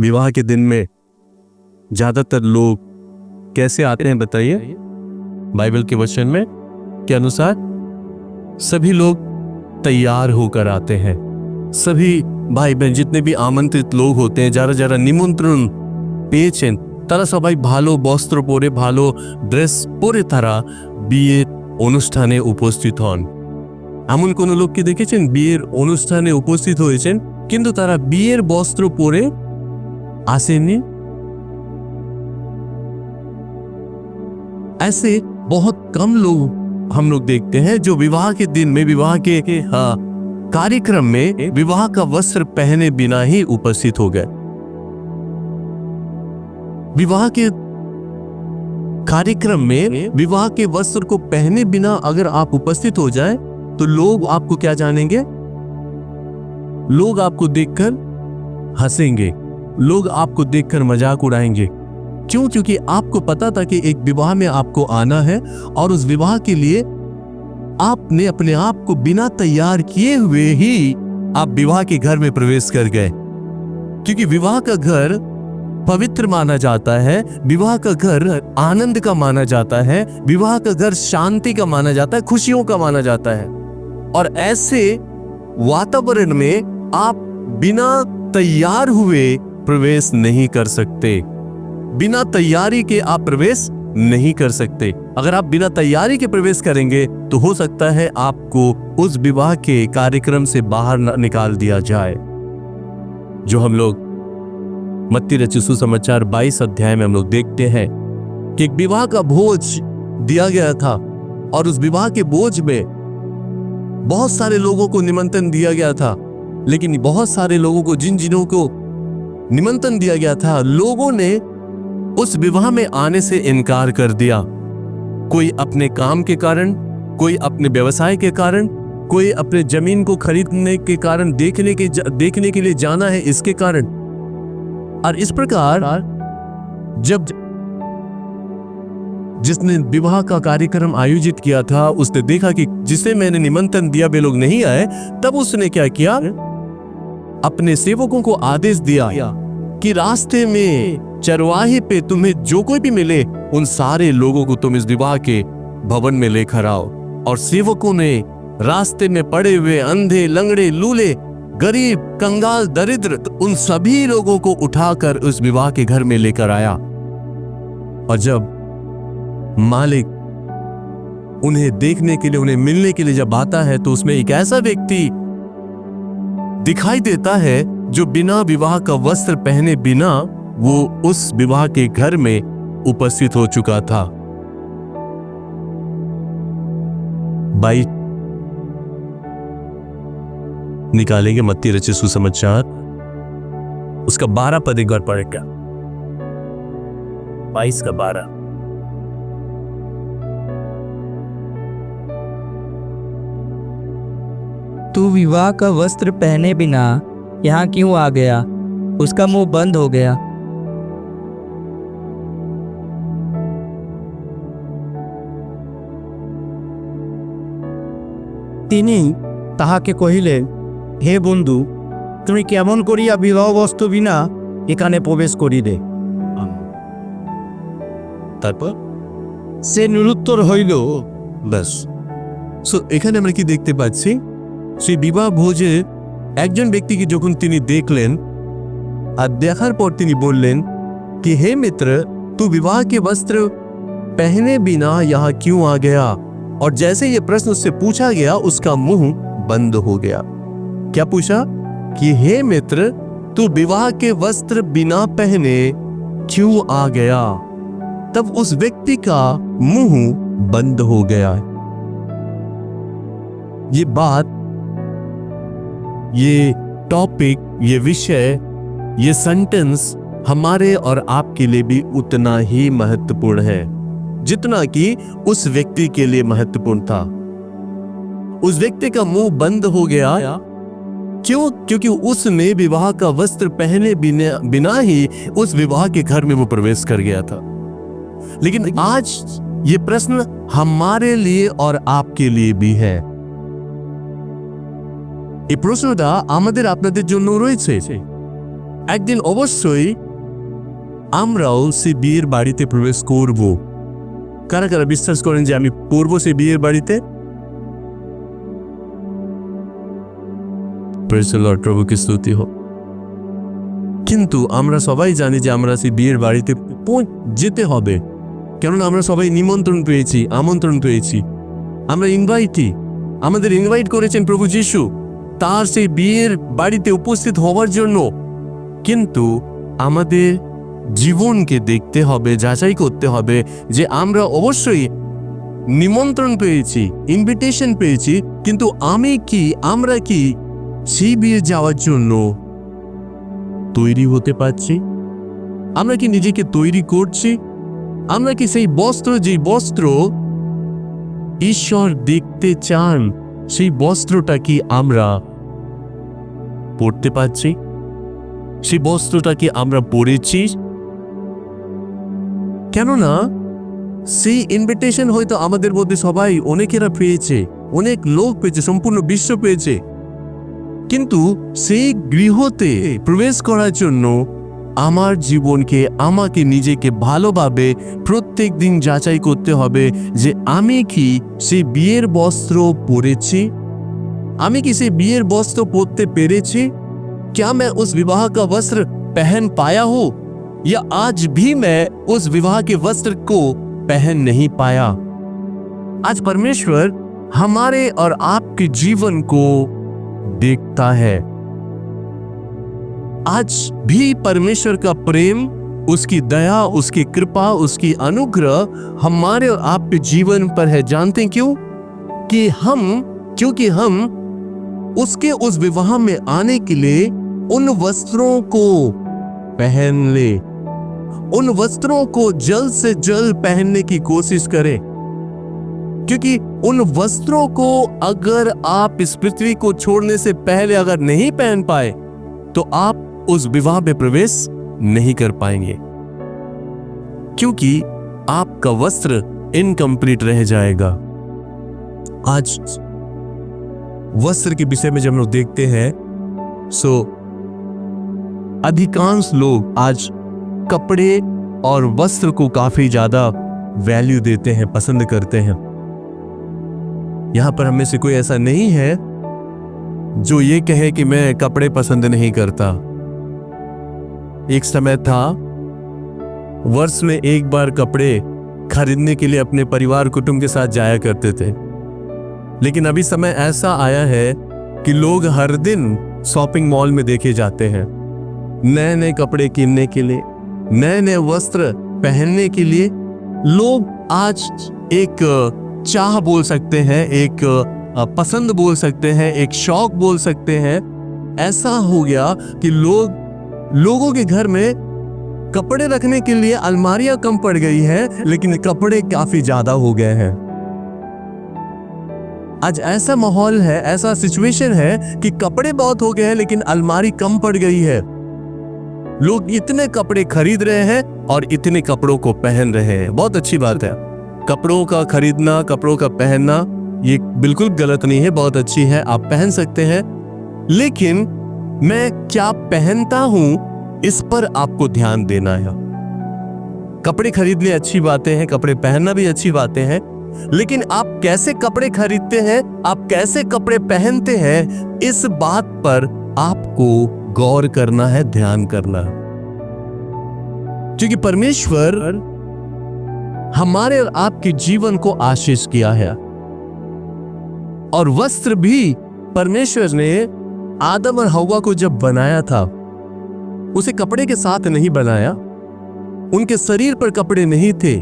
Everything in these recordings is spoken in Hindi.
विवाह के दिन में ज्यादातर लोग कैसे आते हैं बताइए? बाइबल के वचन में के अनुसार सभी लोग तैयार होकर आते हैं। सभी भाई बहन जितने भी आमंत्रित लोग होते हैं যারা যারা নিমন্ত্রণ পেয়েছেন তারা সবাই ভালো বস্ত্র পরে ভালো ড্রেস পরে তারা বিয়ের অনুষ্ঠানে উপস্থিত হন। এমন কোন লোককে দেখেছেন বিয়ের অনুষ্ঠানে উপস্থিত হয়েছেন কিন্তু তারা বিয়ের বস্ত্র পরে আসেননি? ऐसे बहुत कम लोग हम लोग देखते हैं जो विवाह के दिन में विवाह के कार्यक्रम में विवाह का वस्त्र पहने बिना ही उपस्थित हो गए। विवाह के कार्यक्रम में विवाह के वस्त्र को पहने बिना अगर आप उपस्थित हो जाएं तो लोग आपको क्या जानेंगे? लोग आपको देखकर हंसेंगे, लोग आपको देखकर मजाक उड़ाएंगे। क्यों? क्योंकि आपको पता था कि एक विवाह में आपको आना है और उस विवाह के लिए आपने अपने आप को बिना तैयार किए हुए ही आप विवाह के घर में प्रवेश कर गए। क्योंकि विवाह का घर पवित्र माना जाता है, विवाह का घर आनंद का माना जाता है, विवाह का घर शांति का माना जाता है, खुशियों का माना जाता है। और ऐसे वातावरण में आप बिना तैयार हुए प्रवेश नहीं कर सकते, बिना तैयारी के आप प्रवेश नहीं कर सकते। अगर आप बिना तैयारी के प्रवेश करेंगे तो हो सकता है आपको उस विवाह के कार्यक्रम से बाहर निकाल दिया जाए। जो हम लोग मत्ती रचित सुसमाचार 22 अध्याय में हम लोग देखते हैं कि एक विवाह का भोज दिया गया था और उस विवाह के भोज में बहुत सारे लोगों को निमंत्रण दिया गया था, लेकिन बहुत सारे लोगों को जिन को निमंत्रण दिया गया था लोगों ने उस विवाह में आने से इनकार कर दिया। कोई अपने काम के कारण, कोई अपने व्यवसाय के कारण, कोई अपने जमीन को खरीदने के कारण, देखने के लिए जाना है इसके कारण। और इस प्रकार जब जिसने विवाह का कार्यक्रम आयोजित किया था उसने देखा कि जिसे मैंने निमंत्रण दिया वे लोग नहीं आए, तब उसने क्या किया? अपने सेवकों को आदेश दिया कि रास्ते में चरवाहे पे तुम्हें जो कोई भी मिले उन सारे लोगों को तुम इस विवाह के भवन में लेकर आओ। और सेवकों ने रास्ते में पड़े हुए अंधे, लंगड़े, लूले, गरीब, कंगाल, दरिद्र उन सभी लोगों को उठाकर उस विवाह के घर में लेकर आया। और जब मालिक उन्हें देखने के लिए, उन्हें मिलने के लिए जब आता है तो उसमें एक ऐसा व्यक्ति दिखाई देता है जो बिना विवाह का वस्त्र पहने बिना वो उस विवाह के घर में उपस्थित हो चुका था। बाई निकालेंगे मत्ती रचित सुसमाचार उसका 12 पद एक बार पढ़ेगा, 22 का 12। तू विवाह का वस्त्र पहने बिना यहाँ क्यों आ गया? उसका मुंह बंद हो गया। তিনি তাহাকে কহিলেন, হে বন্ধু, তুমি কেমন করিয়া বিবাহ বস্ত্র বিনা এখানে প্রবেশ করিলে? তারপর সে নিরুত্তর হইল। ব্যাস। সো এখানে আমরা কি দেখতে পাচ্ছি? সেই বিবাহ ভোজে একজন ব্যক্তিকে যখন তিনি দেখলেন আর দেখার পর তিনি বললেন कि हे मित्र, तू विवाह के वस्त्र पहने बिना यहाँ क्यों आ गया? और जैसे ये प्रश्न उससे पूछा गया उसका मुंह बंद हो गया। क्या पूछा? कि हे मित्र, तू विवाह के वस्त्र बिना पहने क्यों आ गया? तब उस व्यक्ति का मुंह बंद हो गया। ये बात, ये टॉपिक, ये विषय, ये सेंटेंस हमारे और आपके लिए भी उतना ही महत्वपूर्ण है जितना कि उस व्यक्ति के लिए महत्वपूर्ण था। उस व्यक्ति का मुंह बंद हो गया। क्यों? क्योंकि उसने विवाह का वस्त्र पहने बिना ही उस विवाह के घर में वो प्रवेश कर गया था। लेकिन आज ये प्रश्न हमारे लिए और आपके लिए भी है। এই প্রশ্নটা আমাদের আপনাদের জন্য রয়েছে। একদিন অবশ্যই আমরাও সে বিয়ের বাড়িতে প্রবেশ করব। কারা কারা বিশ্বাস করেন যে আমি করব সে বিয়ের বাড়িতে? প্রেজ দ্য লর্ড, প্রভুকে স্তুতি হোক। কিন্তু আমরা সবাই জানি যে আমরা সেই বিয়ের বাড়িতে যেতে হবে, কেননা আমরা সবাই নিমন্ত্রণ পেয়েছি, আমন্ত্রণ পেয়েছি, আমরা ইনভাইটি, আমাদের ইনভাইট করেছেন প্রভু যিশু তার সেই বিয়ের বাড়িতে উপস্থিত হওয়ার জন্য। কিন্তু আমাদের জীবনকে দেখতে হবে, যাচাই করতে হবে যে আমরা অবশ্যই নিমন্ত্রণ পেয়েছি, ইনভিটেশন পেয়েছি, কিন্তু আমরা কি সেই বিয়ে যাওয়ার জন্য তৈরি হতে পারছি? আমরা কি নিজেকে তৈরি করছি? আমরা কি সেই বস্ত্র, যে বস্ত্র ঈশ্বর দেখতে চান, সেই বস্ত্রটা কি আমরা পরতে পারছি? সেই বস্ত্রটা কি আমরা পরেছি? কেননা সেই ইনভিটেশন হয়তো আমাদের মধ্যে সবাই, অনেকেরা পেয়েছে, অনেক লোক পেয়েছে, সম্পূর্ণ বিশ্ব পেয়েছে, কিন্তু সেই গৃহতে প্রবেশ করার জন্য আমার জীবনকে, আমাকে নিজেকে ভালোভাবে প্রত্যেক দিন যাচাই করতে হবে যে আমি কি সেই বিয়ের বস্ত্র পরেছি, আমি কি সেই বিয়ের বস্ত্র পরতে পেরেছি? क्या मैं उस विवाह का वस्त्र पहन पाया हूं, या आज भी मैं उस विवाह के वस्त्र को पहन नहीं पाया? आज परमेश्वर हमारे और आपके जीवन को देखता है। आज भी परमेश्वर का प्रेम, उसकी दया, उसकी कृपा, उसकी अनुग्रह हमारे और आपके जीवन पर है। जानते हैं क्यों? क्योंकि हम उसके उस विवाह में आने के लिए उन वस्त्रों को पहन ले, उन वस्त्रों को जल्द से जल्द पहनने की कोशिश करें, क्योंकि उन वस्त्रों को अगर आप इस पृथ्वी को छोड़ने से पहले अगर नहीं पहन पाए तो आप उस विवाह में प्रवेश नहीं कर पाएंगे, क्योंकि आपका वस्त्र इनकम्प्लीट रह जाएगा। आज वस्त्र के विषय में जब हम लोग देखते हैं, सो अधिकांश लोग आज कपड़े और वस्त्र को काफी ज्यादा वैल्यू देते हैं, पसंद करते हैं। यहां पर हमें से कोई ऐसा नहीं है जो ये कहे कि मैं कपड़े पसंद नहीं करता। एक समय था, वर्ष में एक बार कपड़े खरीदने के लिए अपने परिवार कुटुंब के साथ जाया करते थे, लेकिन अभी समय ऐसा आया है कि लोग हर दिन शॉपिंग मॉल में देखे जाते हैं, नए नए कपड़े किनने के लिए, नए नए वस्त्र पहनने के लिए। लोग आज एक चाह बोल सकते हैं, एक पसंद बोल सकते हैं, एक शौक बोल सकते हैं। ऐसा हो गया कि लोगों के घर में कपड़े रखने के लिए अलमारियां कम पड़ गई है, लेकिन कपड़े काफी ज्यादा हो गए हैं। आज ऐसा माहौल है, ऐसा सिचुएशन है कि कपड़े बहुत हो गए हैं लेकिन अलमारी कम पड़ गई है। लोग इतने कपड़े खरीद रहे हैं और इतने कपड़ों को पहन रहे हैं। बहुत अच्छी बात है, कपड़ों का खरीदना, कपड़ों का पहनना ये बिल्कुल गलत नहीं है, बहुत अच्छी है, आप पहन सकते हैं। लेकिन मैं क्या पहनता हूं इस पर आपको ध्यान देना है। कपड़े खरीदने अच्छी बातें हैं, कपड़े पहनना भी अच्छी बातें हैं, लेकिन आप कैसे कपड़े खरीदते हैं, आप कैसे कपड़े पहनते हैं, इस बात पर आपको गौर करना है, ध्यान करना है। क्योंकि परमेश्वर हमारे और आपके जीवन को आशीष किया है, और वस्त्र भी परमेश्वर ने आदम और हव्वा को जब बनाया था, उसे कपड़े के साथ नहीं बनाया, उनके शरीर पर कपड़े नहीं थे।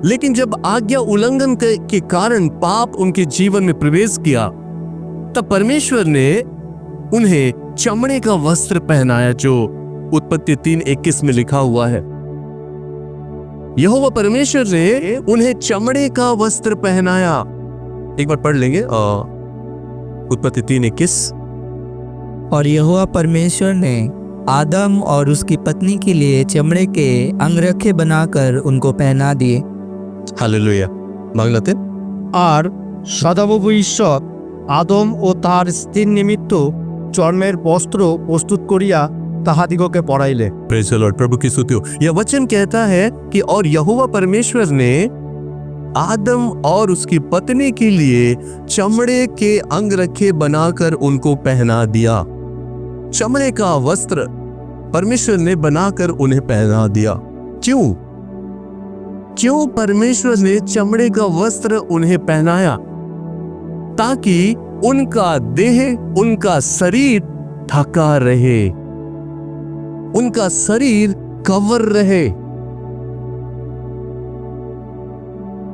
लेकिन जब आज्ञा उल्लंघन के कारण पाप उनके जीवन में प्रवेश किया, तब परमेश्वर ने उन्हें चमड़े का वस्त्र पहनाया, जो उत्पत्ति 3:21 में लिखा हुआ है। यहोवा परमेश्वर ने उन्हें चमड़े का वस्त्र पहनाया। एक बार पढ़ लेंगे, उत्पत्ति 3:21। और यहोवा परमेश्वर ने आदम और उसकी पत्नी के लिए चमड़े के अंगरखे बनाकर उनको पहना दिए। हालेलुया। बांग्लाते আর সদাপ্রভু ঈশ্বর আদম ও তার স্ত্রীর নিমিত্ত চর্মের বস্ত্র প্রস্তুত করিয়া তাহাদিগকে পড়াইলে। प्रेज़ द लॉर्ड, प्रभु की स्तुति हो। यह वचन कहता है कि और यहोवा परमेश्वर ने आदम और उसकी पत्नी के लिए चमड़े के अंगरखे बनाकर उनको पहना दिया। चमड़े का वस्त्र परमेश्वर ने बनाकर उन्हें पहना दिया। क्यों? क्यों परमेश्वर ने चमड़े का वस्त्र उन्हें पहनाया? ताकि उनका देह, उनका शरीर ढका रहे, उनका शरीर कवर रहे।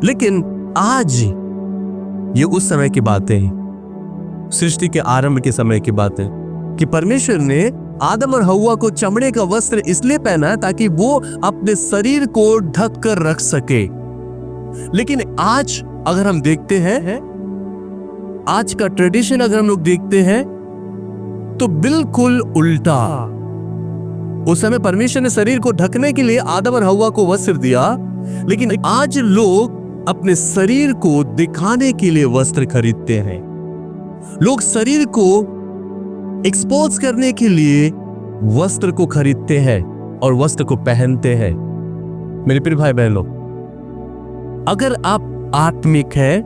लेकिन आज ये उस समय की बातें हैं, सृष्टि के आरंभ के समय की बातें, कि परमेश्वर ने आदम और हव्वा को चमड़े का वस्त्र इसलिए पहना ताकि वो अपने शरीर को ढक कर रख सके। लेकिन आज अगर हम देखते हैं, आज का ट्रेडिशन अगर हम लोग देखते हैं तो बिल्कुल उल्टा। उस समय परमेश्वर ने शरीर को ढकने के लिए आदम और हव्वा को वस्त्र दिया, लेकिन आज लोग अपने शरीर को दिखाने के लिए वस्त्र खरीदते हैं। लोग शरीर को एक्सपोज करने के लिए वस्त्र को खरीदते हैं और वस्त्र को पहनते हैं। मेरे प्रिय भाई बहनों, अगर आप आत्मिक हैं,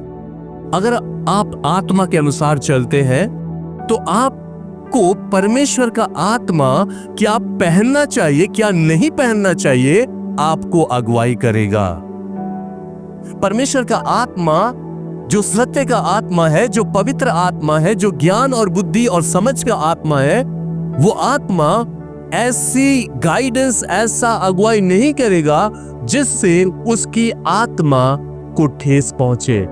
अगर आप आत्मा के अनुसार चलते हैं, तो आपको परमेश्वर का आत्मा क्या पहनना चाहिए, क्या नहीं पहनना चाहिए, आपको अगुवाई करेगा। परमेश्वर का आत्मा जो सत्य का आत्मा है, जो पवित्र आत्मा है, जो ज्ञान और बुद्धि और समझ का आत्मा है, वो आत्मा ऐसी गाइडेंस, ऐसा अगुवाई नहीं करेगा जिससे उसकी आत्मा को ठेस पहुंचे।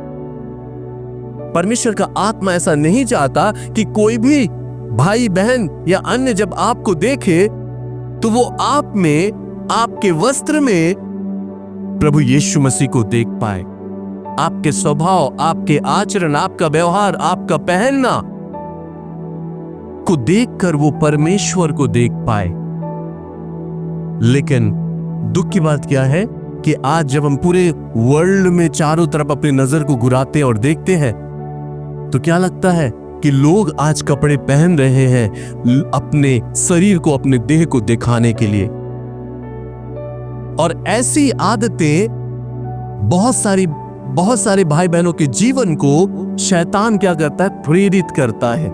परमेश्वर का आत्मा ऐसा नहीं चाहता कि कोई भी भाई बहन या अन्य जब आपको देखे तो वो आप में, आपके वस्त्र में प्रभु यीशु मसीह को देख पाए। आपके स्वभाव, आपके आचरण, आपका व्यवहार, आपका पहनना को देखकर वो परमेश्वर को देख पाए। लेकिन दुख की बात क्या है कि आज जब हम पूरे वर्ल्ड में चारों तरफ अपनी नजर को घुराते हैं और देखते हैं, तो क्या लगता है कि लोग आज कपड़े पहन रहे हैं अपने शरीर को, अपने देह को दिखाने के लिए। और ऐसी आदतें बहुत सारे भाई बहनों के जीवन को शैतान क्या करता है? प्रेरित करता है।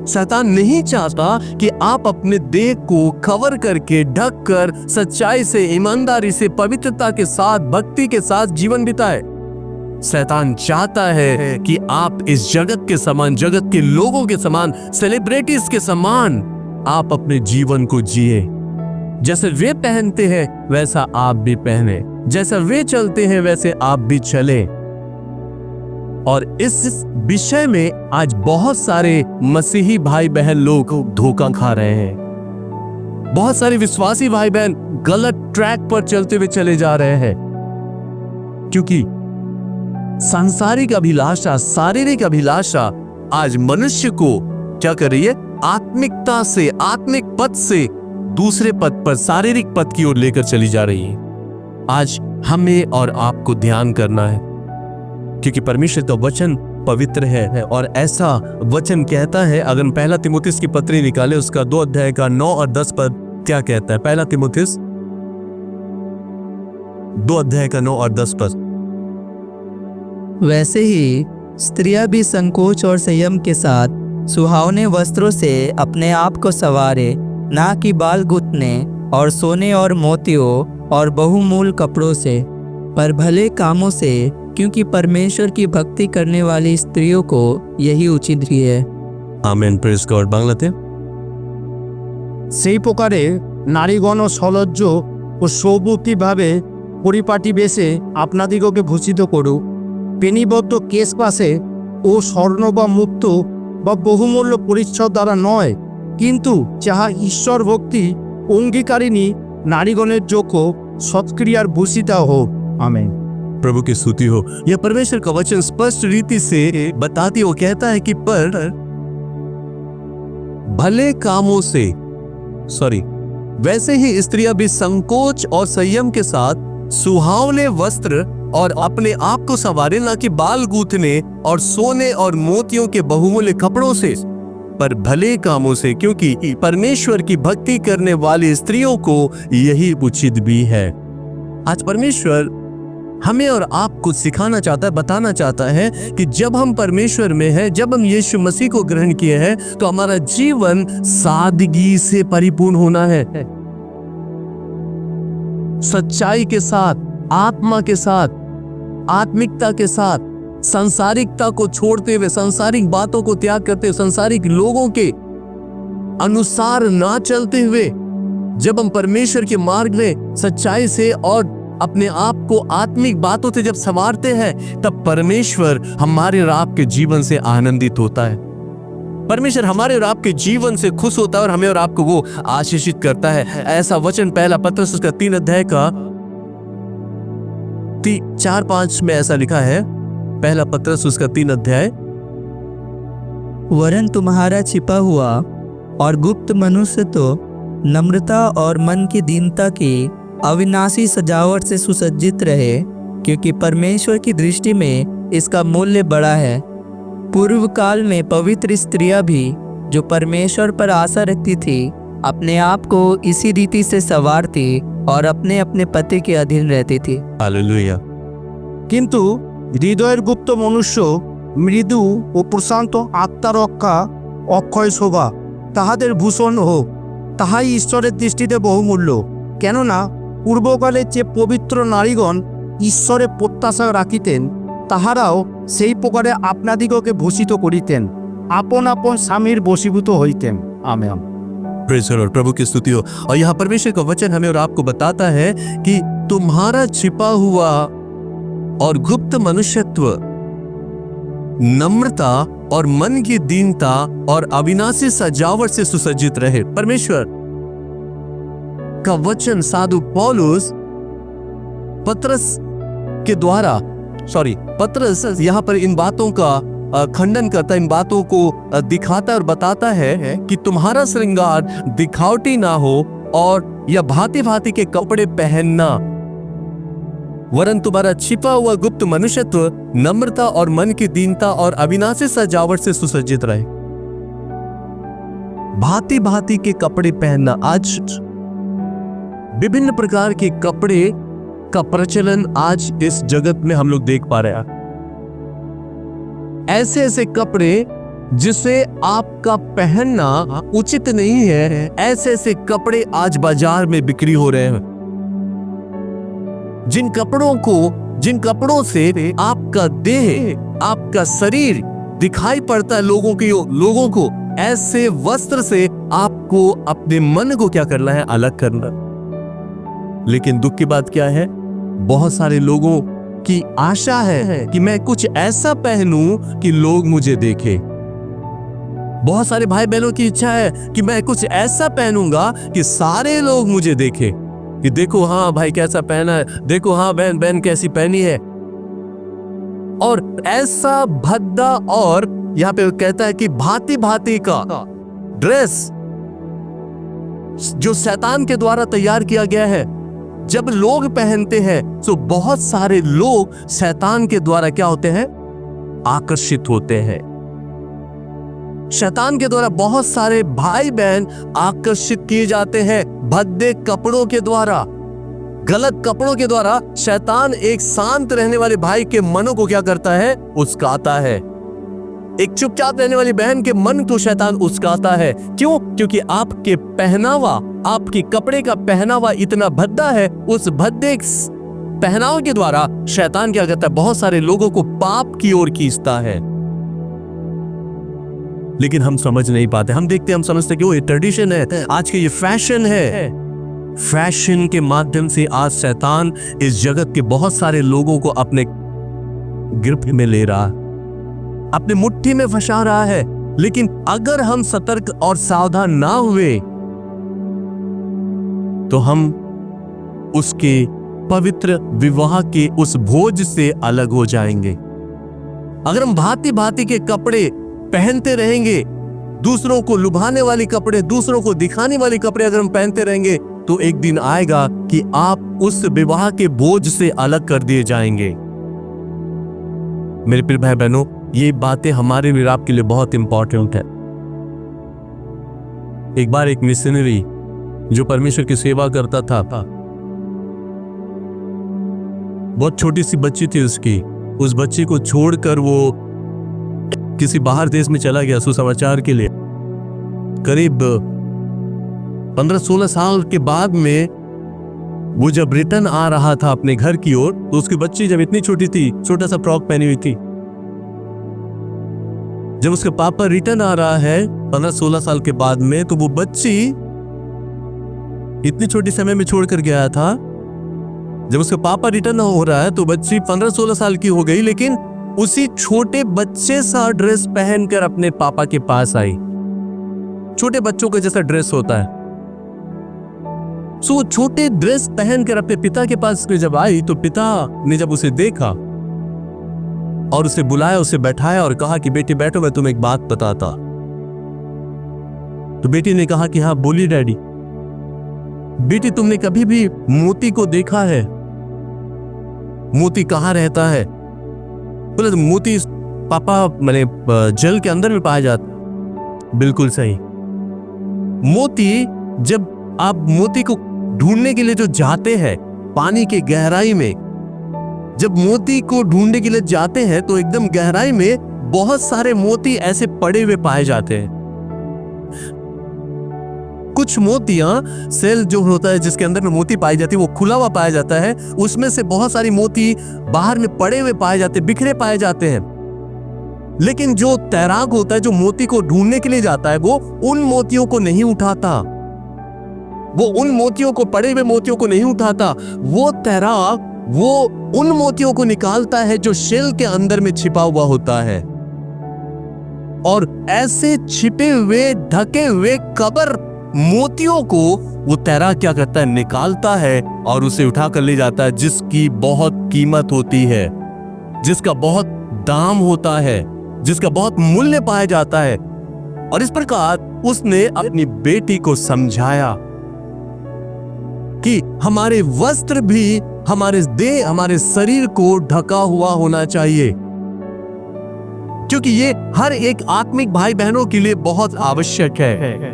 शैतान नहीं चाहता कि आप अपने देह को कवर करके, ढक कर, सच्चाई से, ईमानदारी से, पवित्रता के साथ, भक्ति के साथ जीवन बिताए। शैतान चाहता है कि आप इस जगत के समान, जगत के लोगों के समान, सेलिब्रिटीज के समान आप अपने जीवन को जिए। जैसे वे पहनते हैं वैसा आप भी पहने, जैसा वे चलते हैं वैसे आप भी चले। और इस विषय में आज बहुत सारे मसीही भाई बहन लोग धोखा खा रहे हैं। बहुत सारे विश्वासी भाई बहन गलत ट्रैक पर चलते हुए चले जा रहे हैं, क्योंकि सांसारिक अभिलाषा, शारीरिक अभिलाषा आज मनुष्य को क्या कर रही है? आत्मिकता से, आत्मिक पद से दूसरे पद पर, शारीरिक पद की ओर लेकर चली जा रही है। आज हमें और आपको ध्यान करना है, क्योंकि परमेश्वर का वचन पवित्र है और ऐसा वचन कहता है। अगर पहला तीमुथियुस की पत्री निकाले, उसका 2 अध्याय का 9 और 10 पद क्या कहता है? पहला तीमुथियुस 2 अध्याय का 9 और 10 पद। वैसे ही स्त्रियां भी संकोच और संयम के साथ सुहावने वस्त्रों से अपने आप को संवारे, ना कि बाल गूंथने और सोने और मोतियों और बहुमूल्य कपड़ों से, पर भले कामों से, क्योंकि परमेश्वर की भक्ति करने वाली स्त्रियों को यही उचित भी है। Amen, praise God. बांग्लाते সেই প্রকারে নারীগণ সলজ্জ ও সৌবুক্তিভাবে পরিপাটি বেশে আপনাদিগকে ভূষিত করুক, পেনিবদ্ধ কেশপাশে ও স্বর্ণ বা মুক্ত বা বহুমূল্য পরিচ্ছদ দ্বারা নয়, কিন্তু যাহা ঈশ্বর ভক্তি অঙ্গীকারিণী নারীগণের যোগ্য সৎক্রিয়ার ভূষিতা হোক। आमीन। प्रभु की स्तुति हो। यह परमेश्वर का वचन स्पष्ट रीति से बताती हो, कहता है कि पर भले कामों से, वैसे ही स्त्रियां भी संकोच और संयम के साथ सुहावने वस्त्र और अपने आप को संवारे, ना कि बाल गूंथने और सोने और मोतियों के बहुमूल्य कपड़ों से, पर भले कामों से, क्योंकि परमेश्वर की भक्ति करने वाली स्त्रियों को यही उचित भी है। आज परमेश्वर हमें और आपको सिखाना चाहता है, बताना चाहता है कि जब हम परमेश्वर में हैं, जब हम यीशु मसीह को ग्रहण किए हैं, तो हमारा जीवन सादगी से परिपूर्ण होना है, सच्चाई के साथ, आत्मा के साथ, आत्मिकता के साथ, सांसारिकता को छोड़ते हुए, सांसारिक बातों को त्याग करते हुए, सांसारिक लोगों के अनुसार ना चलते हुए, जब हम परमेश्वर के मार्ग में सच्चाई से और अपने आप को आत्मिक बातों से जब संवारते हैं, तब परमेश्वर हमारे और आपके जीवन से आनंदित होता है। परमेश्वर हमारे और आपके जीवन से खुश होता है और हमें और आपको वो आशीषित करता है। ऐसा वचन पहला पत्रस उसका 3 अध्याय का 4-5 में ऐसा लिखा है। पहला पत्रस उसका 3 अध्याय। वरन तुम्हारा छिपा हुआ और गुप्त मनुष्य तो नम्रता और मन की दीनता की अविनाशी सजावट से सुसज्जित रहे, क्योंकि परमेश्वर की दृष्टि में इसका मूल्य बड़ा है। पूर्व काल में पवित्र स्त्रियां भी जो परमेश्वर पर आशा रखती थी, अपने आप को इसी रीति से संवारती और अपने अपने पति के अधीन रहती थी। हालेलुया। কিন্তু হৃদয়ের গুপ্ত মনুষ্য মৃদু ও প্রশান্ত আত্মারক্ষা অক্ষয় শোভা তাহাদের ভূষণ হোক, তাহাই ঈশ্বরের দৃষ্টিতে বহুমূল্য। কেননা পূর্বকালের যে পবিত্র নারীগণ ঈশ্বরে প্রত্যাশা রাখিতেন, তাহারাও সেই প্রকারে আপনাদিগকে ভূষিত করিতেন, আপন আপন স্বামীর বশীভূত হইতেন। আমেন। प्रेज़ द लॉर्ड, प्रभु की स्तुति हो। और यहाँ परमेश्वर का वचन हमें और आपको बताता है कि तुम्हारा छिपा हुआ और गुप्त मनुष्यत्व नम्रता और मन की दीनता और अविनाशी सजावट से सुसज्जित रहे। परमेश्वर का वचन साधु पौलुस पत्रस यहाँ पर इन बातों का खंडन करता है, इन बातों को दिखाता है और बताता है कि तुम्हारा श्रृंगार दिखावटी ना हो और या भांति भांति के कपड़े पहनना, वरन तुम्हारा छिपा हुआ गुप्त मनुष्यत्व नम्रता और मन की दीनता और अविनाशी सजावट से सुसज्जित रहे। भांति भांति के कपड़े पहनना। आज विभिन्न प्रकार के कपड़े का प्रचलन आज इस जगत में हम लोग देख पा रहे हैं। ऐसे ऐसे कपड़े जिसे आपका पहनना उचित नहीं है, ऐसे ऐसे कपड़े आज बाजार में बिक्री हो रहे हैं। जिन कपड़ों से आपका देह, आपका शरीर दिखाई पड़ता है लोगों को, ऐसे वस्त्र से आपको अपने मन को क्या करना है? अलग करना। लेकिन दुख की बात क्या है? बहुत सारे लोगों की आशा है कि मैं कुछ ऐसा पहनूं कि लोग मुझे देखें। बहुत सारे भाई बहनों की इच्छा है कि मैं कुछ ऐसा पहनूंगा कि सारे लोग मुझे देखें, कि देखो हाँ भाई कैसा पहना है, देखो हाँ बहन कैसी पहनी है। और ऐसा भद्दा, और यहाँ पे कहता है कि भांति भांति का ड्रेस जो शैतान के द्वारा तैयार किया गया है, जब लोग पहनते हैं तो बहुत सारे लोग शैतान के द्वारा क्या होते हैं? आकर्षित होते हैं। शैतान के द्वारा बहुत सारे भाई बहन आकर्षित किए जाते हैं भद्दे कपड़ों के द्वारा, गलत कपड़ों के द्वारा। शैतान एक शांत रहने वाले भाई के मनों को क्या करता है? उस्काता है। एक चुपचाप रहने वाली बहन के मन को शैतान उस्काता है। क्यों? क्योंकि आपके पहनावा, आपकी कपड़े का पहनावा इतना भद्दा है। उस भद्दे पहनावे के द्वारा शैतान क्या करता है? बहुत सारे लोगों को पाप की ओर खींचता है। लेकिन हम समझ नहीं पाते। हम देखते, हम समझते कि वो ये ट्रेडिशन है, आज के ये फैशन है। फैशन के माध्यम से आज शैतान इस जगत के बहुत सारे लोगों को अपने गिरफ्त में ले रहा है, अपने मुट्ठी में फंसा रहा है। लेकिन अगर हम सतर्क और सावधान ना हुए तो हम उसके पवित्र विवाह के उस भोज से अलग हो जाएंगे। अगर हम भांति भांति के कपड़े पहनते रहेंगे, दूसरों को लुभाने वाले कपड़े, दूसरों को दिखाने वाले कपड़े अगर हम पहनते रहेंगे, तो एक दिन आएगा कि आप उस विवाह के बोझ से अलग कर दिए जाएंगे। मेरे प्रिय भाई बहनों, ये बातें हमारे लिए, आपके लिए बहुत इंपॉर्टेंट है। एक बार एक मिशनरी जो परमेश्वर की सेवा करता था, बहुत छोटी सी बच्ची थी उसकी, उस बच्ची को छोड़कर वो किसी बाहर देश में चला गया सुसमाचार के लिए। करीब 15-16 साल के बाद में वो जब रिटर्न आ रहा था अपने घर की ओर, तो उसकी बच्ची जब इतनी छोटी थी, छोटा सा फ्रॉक पहनी हुई थी, जब उसके पापा रिटर्न आ रहा है 15-16 साल के बाद में, तो वो बच्ची इतनी छोटी समय में छोड़कर गया था। जब उसके पापा रिटर्न हो रहा है तो बच्ची 15-16 साल की हो गई, लेकिन उसी छोटे बच्चे सा ड्रेस पहनकर अपने पापा के पास आई। छोटे बच्चों का जैसा ड्रेस होता है, सो छोटे ड्रेस पहनकर अपने पिता के पास जब आई, तो पिता ने जब उसे देखा और उसे बुलाया, उसे बैठाया और कहा कि बेटी बैठो, मैं तुम्हें एक बात बताता। तो बेटी ने कहा कि हाँ बोली डैडी। बेटी तुमने कभी भी मोती को देखा है? मोती कहाँ रहता है? बोले तो मोती पापा मैंने जल के अंदर में पाया जाता। बिल्कुल सही। मोती, जब आप मोती को ढूंढने के लिए जो जाते हैं पानी के गहराई में, जब मोती को ढूंढने के लिए जाते हैं तो एकदम गहराई में बहुत सारे मोती ऐसे पड़े हुए पाए जाते हैं। कुछ मोतियां, सेल जो होता है जिसके अंदर में मोती पाई जाती है, वो खुला हुआ पाया जाता है, उसमें से बहुत सारी मोती बाहर में पड़े हुए पाए जाते, बिखरे पाए जाते हैं। लेकिन जो तैराक होता है, जो मोती को ढूंढने के लिए जाता है, वो उन मोतियों को नहीं उठाता, वो उन मोतियों को, पड़े हुए मोतियों को नहीं उठाता। वो तैराक वो उन मोतियों को निकालता है जो शेल के अंदर में छिपा हुआ होता है, और ऐसे छिपे हुए, ढके हुए कबर मोतियों को वो तैराक क्या करता है, निकालता है और उसे उठा कर ले जाता है, जिसकी बहुत कीमत होती है, जिसका बहुत दाम होता है, जिसका बहुत मूल्य पाया जाता है। और इस प्रकार उसने अपनी बेटी को समझाया कि हमारे वस्त्र भी हमारे देह, हमारे शरीर को ढका हुआ होना चाहिए, क्योंकि ये हर एक आत्मिक भाई बहनों के लिए बहुत आवश्यक है।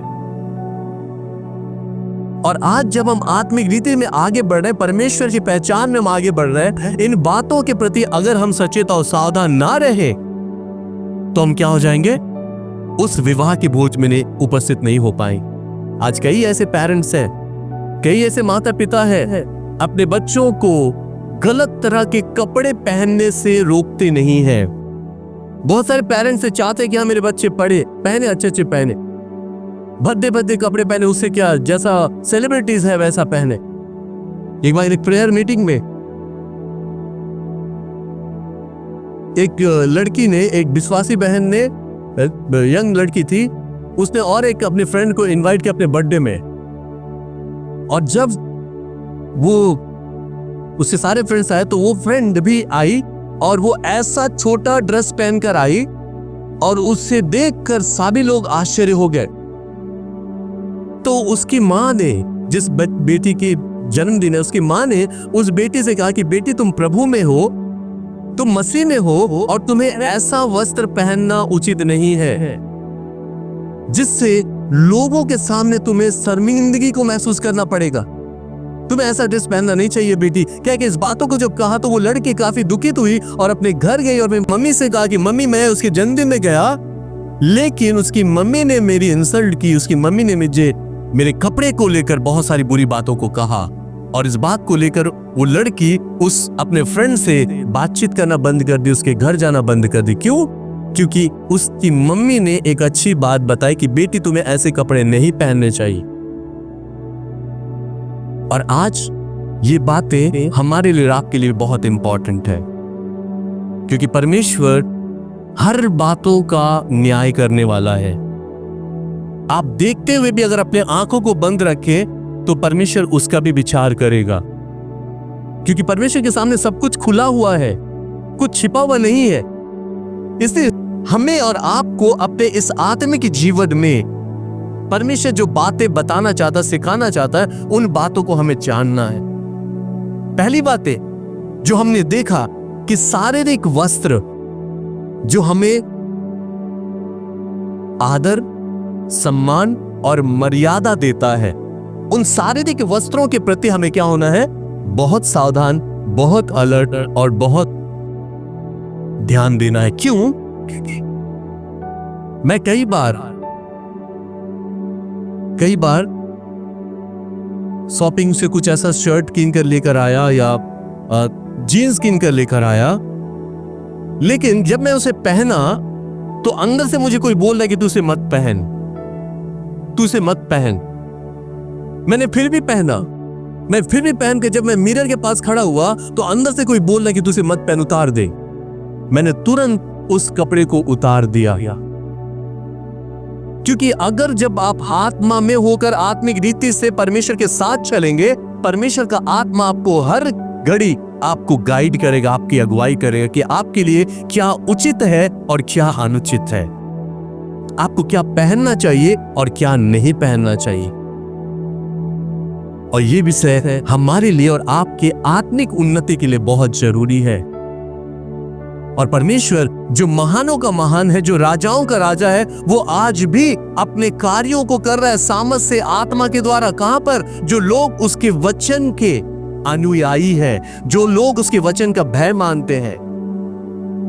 और आज जब हम आत्मिक रीति में आगे बढ़ रहे हैं, परमेश्वर की पहचान में हम आगे बढ़ रहे हैं, इन बातों के प्रति अगर हम सचेत और सावधान ना रहे तो हम क्या हो जाएंगे, उस विवाह के भोज में उपस्थित नहीं हो पाएंगे। आज कई ऐसे पेरेंट्स हैं, कई ऐसे माता पिता हैं, अपने बच्चों को गलत तरह के कपड़े पहनने से रोकते नहीं हैं। बहुत सारे पेरेंट्स से चाहते हैं कि हाँ मेरे बच्चे पढ़े, पहने, अच्छे पहने, भद्दे भद्दे कपड़े पहने, उससे क्या, जैसा सेलिब्रिटीज है वैसा पहने। एक बार एक प्रेयर मीटिंग में एक लड़की ने, एक विश्वासी बहन ने, यंग लड़की थी, उसने और एक अपने फ्रेंड को इनवाइट किया अपने बर्थडे में। और जब वो उससे सारे फ्रेंड्स आए तो वो फ्रेंड भी आई, और वो ऐसा छोटा ड्रेस पहनकर आई, और उससे देखकर सभी लोग आश्चर्य हो गए। तो उसकी माँ ने, जिस बेटी की जन्मदिन है, उसकी माँ ने उस बेटी से कहा कि बेटी तुम प्रभु में हो, तुम मसीह में हो, और तुम्हें ऐसा वस्त्र पहनना उचित नहीं है जिससे लोगों के सामने तुम्हें शर्मिंदगी को महसूस करना पड़ेगा। तुम्हें ऐसा ड्रेस पहनना नहीं चाहिए बेटी। क्या कि इस बातों को जब कहा तो वो लड़की काफी दुखित हुई और अपने घर गई और मम्मी से कहा कि मम्मी मैं उसके जन्मदिन में गया, लेकिन उसकी मम्मी ने मेरी इंसल्ट की, उसकी मम्मी ने मुझे मेरे कपड़े को लेकर बहुत सारी बुरी बातों को कहा। और इस बात को लेकर वो लड़की उस अपने फ्रेंड से बातचीत करना बंद कर दी, उसके घर जाना बंद कर दी। क्यों? क्योंकि उसकी मम्मी ने एक अच्छी बात बताई कि बेटी तुम्हें ऐसे कपड़े नहीं पहनने चाहिए। और आज ये बातें हमारे लिए, आपके लिए बहुत इंपॉर्टेंट है, क्योंकि परमेश्वर हर बातों का न्याय करने वाला है। आप देखते हुए भी अगर अपने आंखों को बंद रखें तो परमेश्वर उसका भी विचार करेगा, क्योंकि परमेश्वर के सामने सब कुछ खुला हुआ है, कुछ छिपा हुआ नहीं है। इसलिए हमें और आपको अपने इस आत्मिक जीवन में परमेश्वर जो बातें बताना चाहता, सिखाना चाहता है, उन बातों को हमें जानना है। पहली बातें जो हमने देखा कि शारीरिक वस्त्र जो हमें आदर, सम्मान और मर्यादा देता है। उन शारीरिक वस्त्रों के प्रति हमें क्या होना है? बहुत सावधान, बहुत अलर्ट और बहुत ध्यान देना है। क्यों? मैं कई बार शॉपिंग से कुछ ऐसा शर्ट कीन कर लेकर आया या जीन्स कीन कर लेकर आया, लेकिन जब मैं उसे पहना तो अंदर से मुझे कोई बोल रहा है कि तू उसे मत पहन, तू उसे मत पहन। मैंने फिर भी पहन के जब मैं मिरर के पास खड़ा हुआ तो अंदर से कोई बोल रहा है कि तू उसे मत पहन, उतार दे। मैंने तुरंत उस कपड़े को उतार दिया। क्योंकि अगर जब आप आत्मा में होकर आत्मिक रीति से परमेश्वर के साथ चलेंगे, परमेश्वर का आत्मा आपको हर घड़ी आपको गाइड करेगा, आपकी अगुवाई करेगा कि आपके लिए क्या उचित है और क्या अनुचित है, आपको क्या पहनना चाहिए और क्या नहीं पहनना चाहिए। और ये विषय है हमारे लिए और आपके आत्मिक उन्नति के लिए बहुत जरूरी है। और परमेश्वर जो महानों का महान है, जो राजाओं का राजा है, वो आज भी अपने कार्यों को कर रहा है सामर्थ से, आत्मा के द्वारा। कहां पर? जो लोग उसके वचन के अनुयायी है, जो लोग उसके वचन का भय मानते हैं,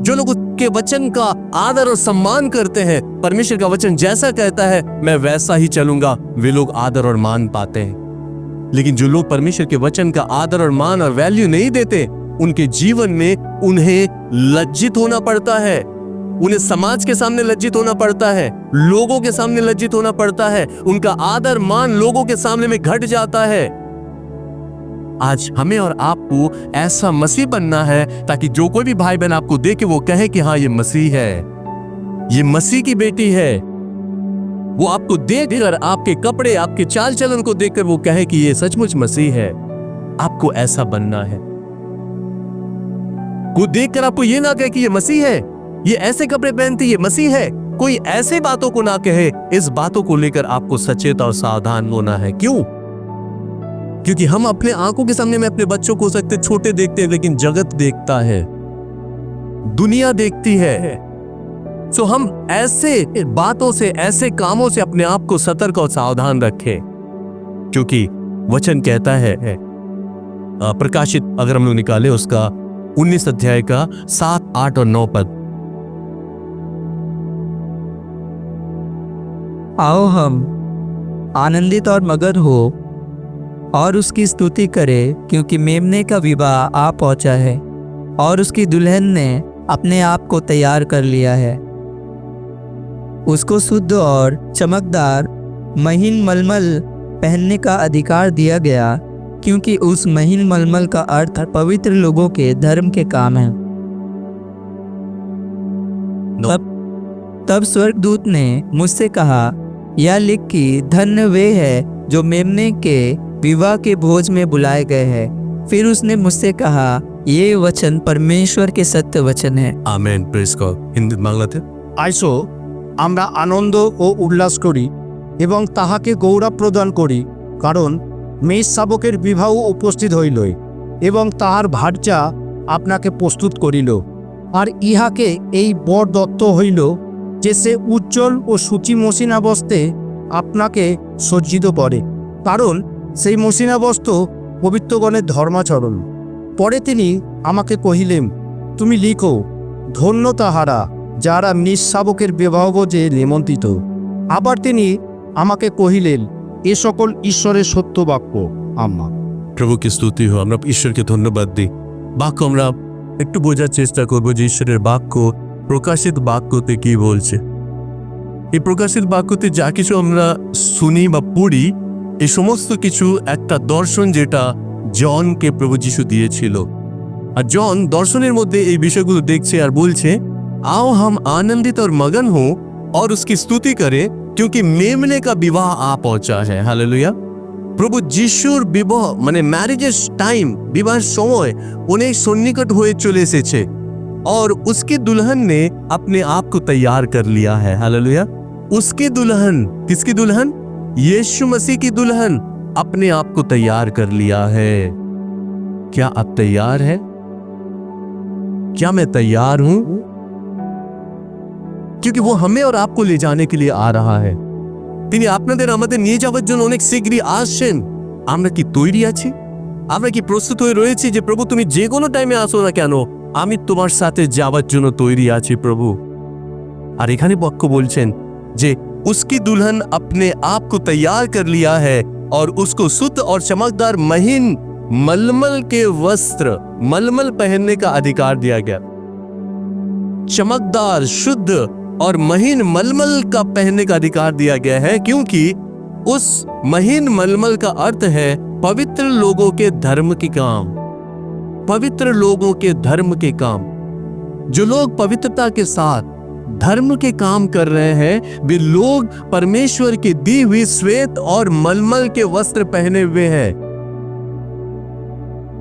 जो लोग उसके वचन का आदर और सम्मान करते हैं। परमेश्वर का वचन जैसा कहता है मैं वैसा ही चलूंगा, वे लोग आदर और मान पाते हैं। लेकिन जो लोग परमेश्वर के वचन का आदर और मान और वैल्यू नहीं देते, उनके जीवन में उन्हें लज्जित होना पड़ता है, उन्हें समाज के सामने लज्जित होना पड़ता है, लोगों के सामने लज्जित होना पड़ता है, उनका आदर मान लोगों के सामने में घट जाता है। आज हमें और आपको ऐसा मसीह बनना है ताकि जो कोई भी भाई बहन आपको देखे वो कहे कि हाँ, ये मसीह है, ये मसीह की बेटी है। वो आपको देखकर, आपके कपड़े, आपके चाल चलन को देखकर वो कहे कि ये सचमुच मसीह है। आपको ऐसा बनना है। वो देखकर आपको ये ना कहे कि ये मसीह है, ये ऐसे कपड़े पहनती, ये मसीह है। कोई ऐसे बातों को ना कहे। इस बातों को लेकर आपको सचेत और सावधान होना है। क्यों? क्योंकि हम अपने आंखों के सामने में अपने बच्चों को सकते छोटे देखते हैं, लेकिन जगत देखता है, दुनिया देखती है। सो हम ऐसे बातों से, ऐसे कामों से अपने आप को सतर्क और सावधान रखें। क्योंकि वचन कहता है, प्रकाशित अगर हम लोग निकाले उसका 19 अध्याय का 7, 8 और 9 पद। आओ हम आनंदित और मगन हो और उसकी स्तुति करें, क्योंकि मेमने का विवाह आ पहुंचा है और उसकी दुल्हन ने अपने आप को तैयार कर लिया है। उसको शुद्ध और चमकदार महीन मलमल पहनने का अधिकार दिया गया, क्योंकि उस महीन मलमल का अर्थ पवित्र लोगों के धर्म के काम है। तब स्वर्गदूत ने मुझसे कहा, यह लिख कि धन्य वे है जो मेमने के विवाह के भोज में बुलाए गए हैं। फिर उसने मुझसे कहा, ये वचन परमेश्वर के सत्य वचन है। आमेन। Praise God. हिंदी बांग्लाते आइसो আমরা আনন্দ ও উল্লাস করি এবং তাহাকে গৌরব প্রদান করি, কারণ মেষ শাবকের বিবাহ উপস্থিত হইল এবং তাহার ভার্যা আপনাকে প্রস্তুত করিল। আর ইহাকে এই বর দত্ত হইল যে সে উজ্জ্বল ও সূচি মসিনাবস্তে আপনাকে সজ্জিত করে, কারণ সেই মসিনাবস্ত্র পবিত্রগণের ধর্মাচরণ। পরে তিনি আমাকে কহিলেন, তুমি লিখো, ধন্য তাহারা যারা নিঃশাবকের বিবাহভোজে নিমন্ত্রিত। আবার তিনি আমাকে কহিলেন, এ সকল ঈশ্বরের সত্য বাক্য। আম্মা। প্রভু কি স্তুতি হোক। আমরা ঈশ্বরকে ধন্যবাদ দিই। বাক্য আমরা একটু বোঝার চেষ্টা করব যে ঈশ্বরের বাক্য প্রকাশিত বাক্যতে কি বলছে। এই প্রকাশিত বাক্যতে যা কিছু আমরা শুনি বা পড়ি, এই সমস্ত কিছু একটা দর্শন যেটা জনকে প্রভু যিশু দিয়েছিল। আর জন দর্শনের মধ্যে এই বিষয়গুলো দেখছে আর বলছে, आओ हम आनंदित और मगन हो और उसकी स्तुति करें, क्योंकि मेमने का विवाह आ पहुंचा है। हालेलुया। প্রভু যিশুর বিবাহ মানে ম্যারেজের টাইম, বিবাহের সময় অনেক সন্নিকট হয়ে চলে এসেছে और उसकी दुल्हन ने अपने आप को तैयार कर लिया है। हालेलुया। उसकी दुल्हन, किसकी दुल्हन? यीशु मसीह की दुल्हन अपने आप को तैयार कर लिया है। क्या आप तैयार हैं? क्या मैं तैयार हूं? क्योंकि वो हमें और आपको ले जाने के लिए आ रहा है। তিনি আপনাদের আমাদের নিয়ে যাওয়ার জন্য অনেক শীঘ্রই আসছেন। আমরা কি তৈরি আছি? আমরা কি প্রস্তুত হয়ে রয়েছি যে প্রভু তুমি যে কোনো টাইমে আসো না কেন, আমি তোমার সাথে যাওয়ার জন্য তৈরি আছি প্রভু। আর এখানে বাক্য বলছেন যে उसकी दुल्हन अपने आप को तैयार कर लिया है और उसको शुद्ध और चमकदार महीन मलमल के वस्त्र, मलमल पहनने का अधिकार दिया गया। चमकदार, शुद्ध और महीन मलमल का पहनने का अधिकार दिया गया है, क्योंकि उस महीन मलमल का अर्थ है पवित्र लोगों के धर्म के काम। पवित्र लोगों के धर्म के काम, जो लोग पवित्रता के साथ धर्म के काम कर रहे हैं, वे लोग परमेश्वर की दी हुई श्वेत और मलमल के वस्त्र पहने हुए हैं।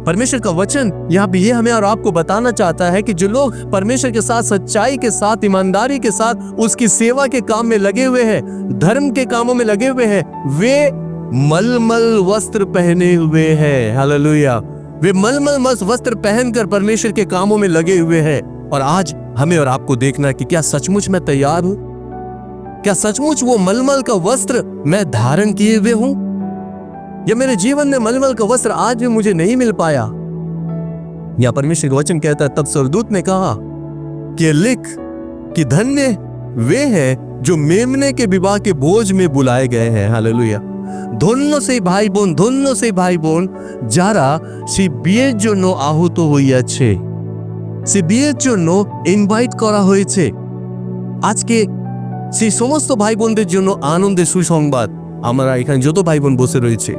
परमेश्वर का वचन यहाँ पे ये हमें और आपको बताना चाहता है कि जो लोग परमेश्वर के साथ सच्चाई के साथ, ईमानदारी के साथ उसकी सेवा के काम में लगे हुए हैं, धर्म के कामों में लगे हुए हैं, वे मलमल वस्त्र पहने हुए हैं। हालेलुया। वे मलमल वस्त्र पहनकर परमेश्वर के कामों में लगे हुए हैं। और आज हमें और आपको देखना कि क्या सचमुच मैं तैयार हूं? क्या सचमुच वो मलमल का वस्त्र मैं धारण किए हुए हूं? या मेरे जीवन में मलमल का वस्त्र आज भी मुझे नहीं मिल पाया? या परमेश्वर का वचन कहता है, तब स्वर्गदूत ने कहा कि लिख कि धन्य वे हैं जो मेमने के विवाह के भोज में बुलाए गए हैं। हालेलुया। ধন্য সেই ভাই বোন যারা সেই বিয়ের জন্য আহত হইয়াছে, সে বিয়ের জন্য ইনভাইট করা হয়েছে। আজকে সেই সমস্ত ভাই বোনদের জন্য আনন্দের সুসংবাদ। আমরা এখানে যত ভাই বোন বসে রয়েছে,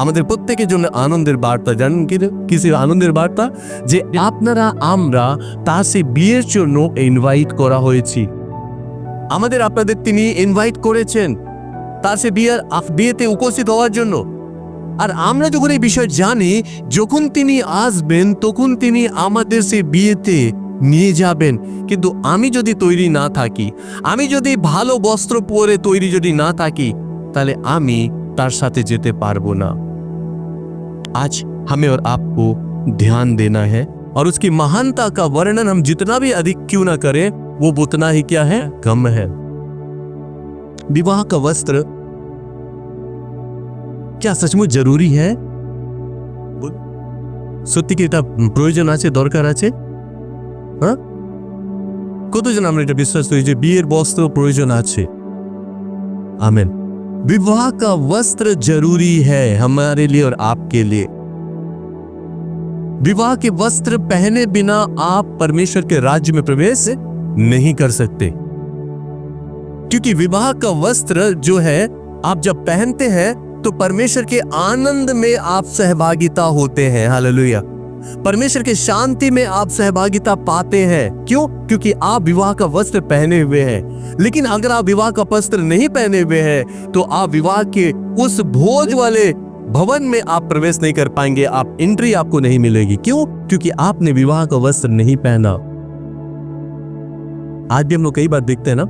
আমাদের প্রত্যেকের জন্য আনন্দের বার্তা। জানেন কিসের আনন্দের বার্তা? যে আপনারা আমরা তার সেই বিয়ের জন্য ইনভাইট করা হয়েছি। আমাদের আপনাদের তিনি ইনভাইট করেছেন তার সে বিয়েতে উপস্থিত হওয়ার জন্য। আর আমরা যখন এই বিষয় জানি, যখন তিনি আসবেন তখন তিনি আমাদের সেই বিয়েতে নিয়ে যাবেন। কিন্তু আমি যদি তৈরি না থাকি, আমি যদি ভালো বস্ত্র পরে তৈরি যদি না থাকি, তাহলে আমি তার সাথে যেতে পারবো না। आज हमें और आपको ध्यान देना है और उसकी महानता का वर्णन हम जितना भी अधिक क्यों ना करें, वो उतना ही क्या है, कम है। विवाह का वस्त्र क्या सचमुच जरूरी है? সত্যি কি এটা প্রয়োজন আছে, দরকার আছে? হ্যাঁ, কতজন আমরা এটা বিশ্বাস করি যে বিয়ের বস্ত্র প্রয়োজন আছে? आमीन। विवाह का वस्त्र जरूरी है हमारे लिए और आपके लिए। विवाह के वस्त्र पहने बिना आप परमेश्वर के राज्य में प्रवेश नहीं कर सकते, क्योंकि विवाह का वस्त्र जो है आप जब पहनते हैं तो परमेश्वर के आनंद में आप सहभागिता होते हैं। हालेलुया। परमेश्वर के शांति में आप सहभागिता पाते हैं। क्यों? क्योंकि आप विवाह का वस्त्र पहने हुए हैं। लेकिन अगर आप विवाह का वस्त्र नहीं पहने हुए हैं तो आप विवाह के उस भोज वाले भवन में आप प्रवेश नहीं कर पाएंगे, आप एंट्री आपको नहीं मिलेगी। क्यों? क्योंकि आपने विवाह का वस्त्र नहीं पहना। आज भी हम लोग कई बार देखते हैं ना,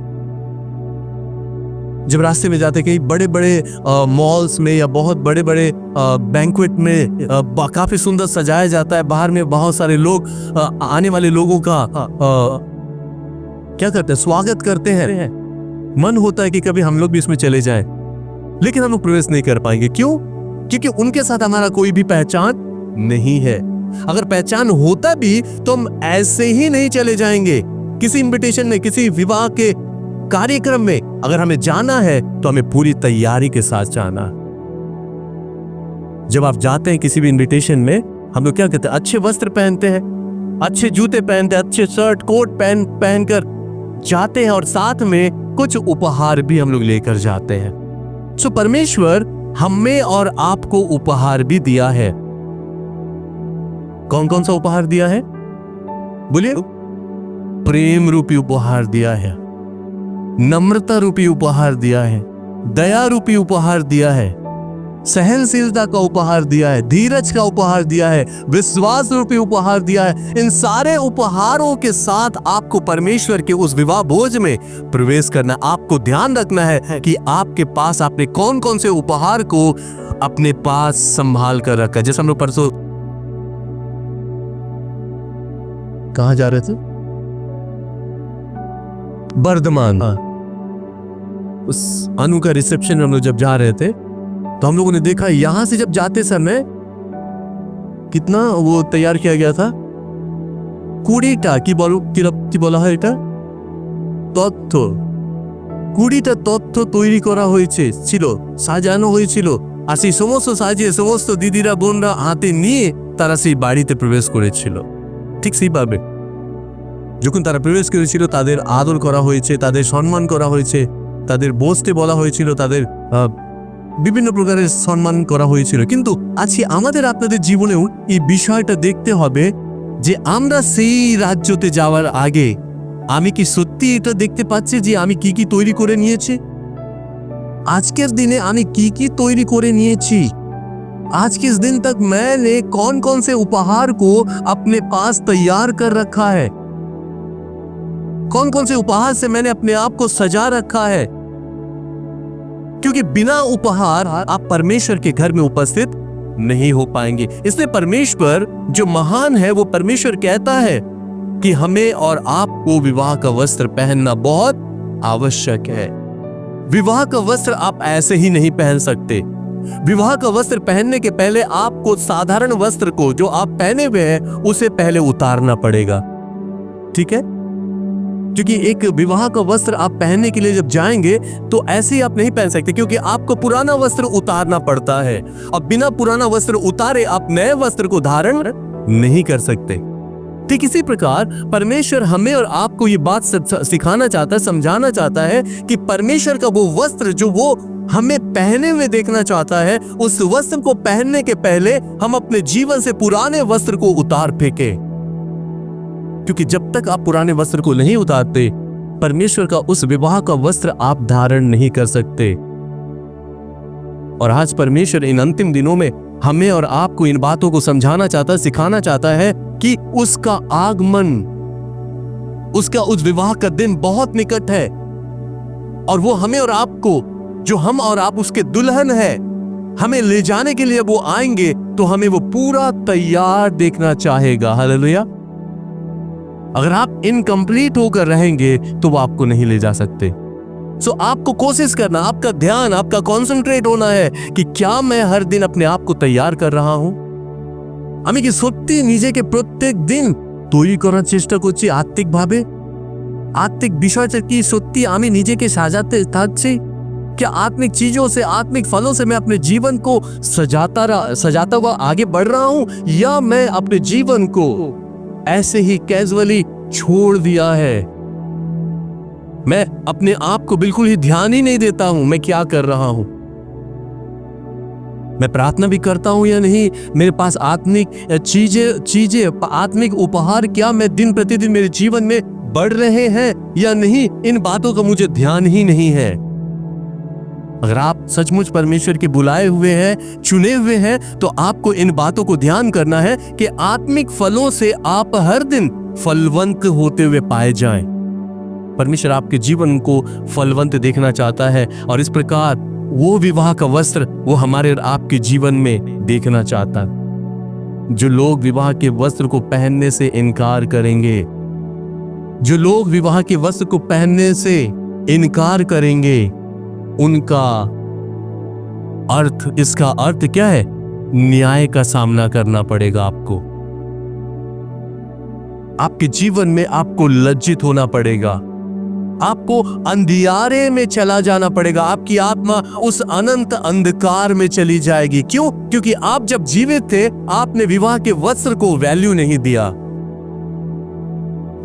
जब रास्ते में जाते कई बड़े बड़े मॉल्स में या बहुत बड़े बड़े बैंक्वेट में काफी सुंदर सजाया जाता है। बाहर में बहुत सारे लोग आने वाले लोगों का क्या करते हैं, स्वागत करते हैं। मन होता है कि कभी हम लोग भी इसमें चले जाएं, लेकिन हम लोग प्रवेश नहीं कर पाएंगे। क्यों? क्योंकि उनके साथ हमारा कोई भी पहचान नहीं है। अगर पहचान होता भी तो हम ऐसे ही नहीं चले जाएंगे। किसी इनविटेशन में, किसी विवाह के कार्यक्रम में अगर हमें जाना है तो हमें पूरी तैयारी के साथ जाना। जब आप जाते हैं किसी भी इनविटेशन में, हम लोग क्या कहते हैं, अच्छे वस्त्र पहनते हैं, अच्छे जूते पहनते हैं, अच्छे शर्ट कोट पहनकर जाते हैं और साथ में कुछ उपहार भी हम लोग लेकर जाते हैं। सो परमेश्वर हमें और आपको उपहार भी दिया है। कौन कौन सा उपहार दिया है? बोलिए। प्रेम रूपी उपहार दिया है, नम्रता रूपी उपहार दिया है, दया रूपी उपहार दिया है, सहनशीलता का उपहार दिया है, धीरज का उपहार दिया है, विश्वास रूपी उपहार दिया है। इन सारे उपहारों के साथ आपको परमेश्वर के उस विवाह भोज में प्रवेश करना। आपको ध्यान रखना है कि आपके पास आपने कौन कौन से उपहार को अपने पास संभाल कर रखा। जैसे हम लोग परसों कहां जा रहे थे, बर्धमान। उस अनु का रिसेप्शन हम लोग जब जा रहे थे तो हम लोगों ने देखा यहां से जब जाते समय कितना वो तैयार किया गया था, 20টা কি বলা হয় এটা, তথ্য, 20টা তথ্য তৈরি করা হয়েছে, ছিল সাজানো হয়েছিল, আর সেই সমস্ত সাজিয়ে সমস্ত দিদিরা বোনরা হাতে নিয়ে তারা সেই বাড়িতে প্রবেশ করেছিল। ঠিক সেইভাবে যখন তারা প্রবেশ করেছিল তাদের আদর করা হয়েছে, তাদের সম্মান করা হয়েছে, তাদের বসতে বলা হয়েছিল, তাদের বিভিন্ন প্রকারের সম্মান করা হয়েছিল। কিন্তু আজকে আমাদের আপনাদের জীবনেও এই বিষয়টা দেখতে হবে যে আমরা সেই রাজ্যতে যাওয়ার আগে আমি কি সত্যি এটা দেখতে পাচ্ছি যে আমি কি কি তৈরি করে নিয়েছি, আজকের দিনে আমি কি কি তৈরি করে নিয়েছি, आज के इस दिन तक मैंने कौन कौन से उपहार को अपने पास तैयार कर रखा है, कौन कौन से उपहार से मैंने अपने आप को सजा रखा है। क्योंकि बिना उपहार आप परमेश्वर के घर में उपस्थित नहीं हो पाएंगे। इसलिए परमेश्वर जो महान है वो परमेश्वर कहता है कि हमें और आपको विवाह का वस्त्र पहनना बहुत आवश्यक है। विवाह का वस्त्र आप ऐसे ही नहीं पहन सकते। विवाह का वस्त्र पहनने के पहले आपको साधारण वस्त्र को जो आप पहने हुए हैं उसे पहले उतारना पड़ेगा, ठीक है। क्योंकि एक विवाह का वस्त्र आप पहनने के लिए जब जाएंगे तो ऐसे ही आप नहीं पहन सकते, क्योंकि आपको पुराना वस्त्र उतारना पड़ता है और बिना पुराना वस्त्र उतारे आप नए वस्त्र को धारण नहीं कर सकते। ठीक इसी प्रकार परमेश्वर हमें और आपको ये बात सिखाना चाहता है, समझाना चाहता है कि परमेश्वर का वो वस्त्र जो वो हमें पहने हुए देखना चाहता है, उस वस्त्र को पहनने के पहले हम अपने जीवन से पुराने वस्त्र को उतार फेंके। क्योंकि जब तक आप पुराने वस्त्र को नहीं उतारते परमेश्वर का उस विवाह का वस्त्र आप धारण नहीं कर सकते। और आज परमेश्वर इन अंतिम दिनों में हमें और आपको इन बातों को समझाना चाहता है, सिखाना चाहता है कि उसका आगमन, उसका उस विवाह का दिन बहुत निकट है और वो हमें और आपको, जो हम और आप उसके दुल्हन है, हमें ले जाने के लिए वो आएंगे तो हमें वो पूरा तैयार देखना चाहेगा। हालेलुया। अगर आप इनकम्प्लीट होकर रहेंगे तो वो आपको नहीं ले जा सकते। सो आपको कोशिश करना, आपका ध्यान, आपका कॉन्सेंट्रेट होना है कि क्या मैं हर दिन अपने आप को तैयार कर रहा हूं। আমি কি সত্যি নিজেকে প্রত্যেক দিন তৈরি করার চেষ্টা করছি আত্মিকভাবে, আত্মিক বিষয়টা কি সত্যি আমি নিজেকে সাজাতে থাকছি, क्या आत्मिक चीजों से, आत्मिक फलों से मैं अपने जीवन को सजाता हुआ आगे बढ़ रहा हूं, या मैं अपने जीवन को ऐसे ही कैजुअली छोड़ दिया है। मैं अपने आप को बिल्कुल ही ध्यान ही नहीं देता हूं मैं क्या कर रहा हूं, मैं प्रार्थना भी करता हूं या नहीं, मेरे पास आत्मिक चीजें आत्मिक उपहार क्या मैं दिन प्रतिदिन मेरे जीवन में बढ़ रहे हैं या नहीं, इन बातों का मुझे ध्यान ही नहीं है। अगर आप सचमुच परमेश्वर के बुलाए हुए हैं, चुने हुए हैं, तो आपको इन बातों को ध्यान करना है कि आत्मिक फलों से आप हर दिन फलवंत होते हुए पाए जाएं। परमेश्वर आपके जीवन को फलवंत देखना चाहता है और इस प्रकार वो विवाह का वस्त्र वो हमारे और आपके जीवन में देखना चाहता है। जो लोग विवाह के वस्त्र को पहनने से इनकार करेंगे, जो लोग विवाह के वस्त्र को पहनने से इनकार करेंगे, उनका अर्थ, इसका अर्थ क्या है, न्याय का सामना करना पड़ेगा आपको। आपके जीवन में आपको लज्जित होना पड़ेगा, आपको अंधियारे में चला जाना पड़ेगा, आपकी आत्मा उस अनंत अंधकार में चली जाएगी। क्यों? क्योंकि आप जब जीवित थे आपने विवाह के वस्त्र को वैल्यू नहीं दिया,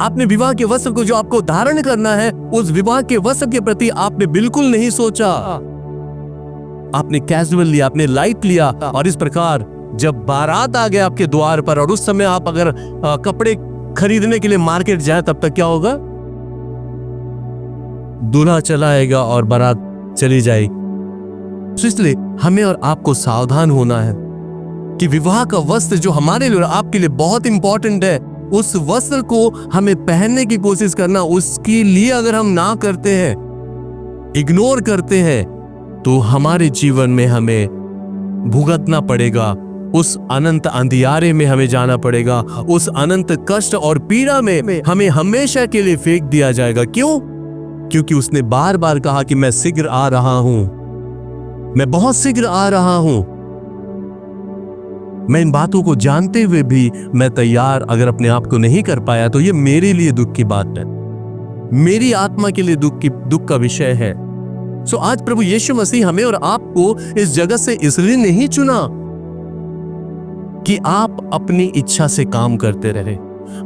आपने विवाह के वस्त्र को जो आपको धारण करना है उस विवाह के वस्त्र के प्रति आपने बिल्कुल नहीं सोचा, आपने कैजुअल लिया, आपने लाइट लिया। और इस प्रकार जब बारात आ गया आपके द्वार पर और उस समय आप अगर कपड़े खरीदने के लिए मार्केट जाए तब तक क्या होगा, दूल्हा चला आएगा और बारात चली जाएगी। तो इसलिए हमें और आपको सावधान होना है कि विवाह का वस्त्र जो हमारे लिए और आपके लिए बहुत इंपॉर्टेंट है, उस वस्त्र को हमें पहनने की कोशिश करना। उसके लिए अगर हम ना करते हैं, इग्नोर करते हैं, तो हमारे जीवन में हमें भुगतना पड़ेगा, उस अनंत अंधियारे में हमें जाना पड़ेगा, उस अनंत कष्ट और पीड़ा में हमें हमेशा के लिए फेंक दिया जाएगा। क्यों? क्योंकि उसने बार बार कहा कि मैं शीघ्र आ रहा हूं, मैं बहुत शीघ्र आ रहा हूं। मैं इन बातों को जानते हुए भी मैं तैयार अगर अपने आप को नहीं कर पाया तो ये मेरे लिए दुख की बात है, मेरी आत्मा के लिए दुख का विषय है। सो आज प्रभु यीशु मसीह हमें और आपको इस जगत से इसलिए नहीं चुना कि आप अपनी इच्छा से काम करते रहे,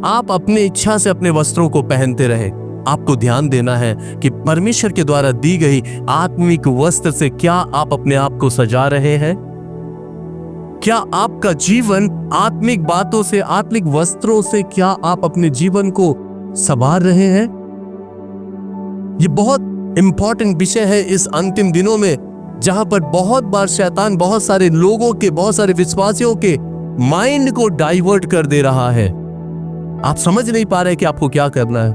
आप अपनी इच्छा से अपने वस्त्रों को पहनते रहे। आपको ध्यान देना है कि परमेश्वर के द्वारा दी गई आत्मिक वस्त्र से क्या आप अपने आप को सजा रहे हैं? क्या आपका जीवन आत्मिक बातों से, आत्मिक वस्त्रों से क्या आप अपने जीवन को संवार रहे हैं? ये बहुत इंपॉर्टेंट विषय है इस अंतिम दिनों में, जहां पर बहुत बार शैतान बहुत सारे लोगों के, बहुत सारे विश्वासियों के माइंड को डाइवर्ट कर दे रहा है। आप समझ नहीं पा रहे कि आपको क्या करना है।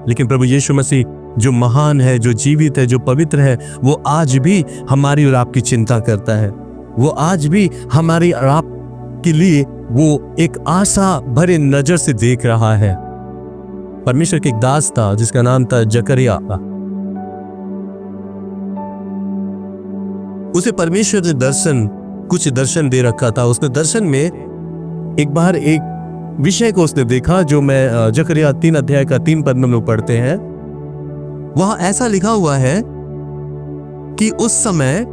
लेकिन प्रभु यीशु मसीह जो महान है, जो जीवित है, जो पवित्र है, वो आज भी हमारी और आपकी चिंता करता है। वो आज भी हमारी और आप के लिए वो एक आशा भरे नजर से देख रहा है। परमेश्वर के एक दास था जिसका नाम था जकरिया। उसे परमेश्वर ने कुछ दर्शन दे रखा था। उसने दर्शन में एक बार एक विषय को उसने देखा, जो मैं जकरिया 3 अध्याय का 3 पद में लोग पढ़ते हैं। वहां ऐसा लिखा हुआ है कि उस समय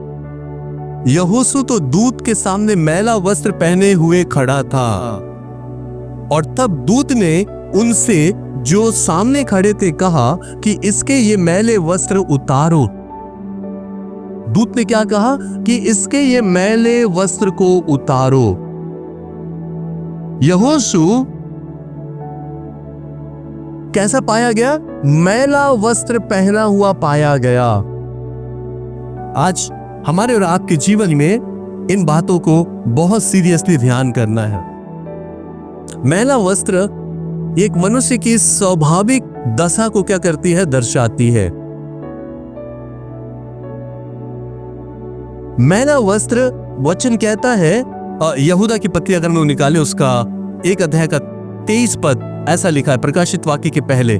यहोशू तो दूत के सामने मैला वस्त्र पहने हुए खड़ा था, और तब दूत ने उनसे जो सामने खड़े थे कहा कि इसके ये मैले वस्त्र उतारो। दूत ने क्या कहा कि इसके ये मैले वस्त्र को उतारो। यहोशू कैसा पाया गया? मैला वस्त्र पहना हुआ पाया गया। आज हमारे और आपके जीवन में इन बातों को बहुत सीरियसली ध्यान करना है। मैला वस्त्र एक मनुष्य की स्वाभाविक दशा को क्या करती है? दर्शाती है। मैला वस्त्र वचन कहता है, यहूदा की पत्री अगर हम निकाले उसका 1 अध्याय का 23 पद, ऐसा लिखा है प्रकाशित वाक्य के पहले।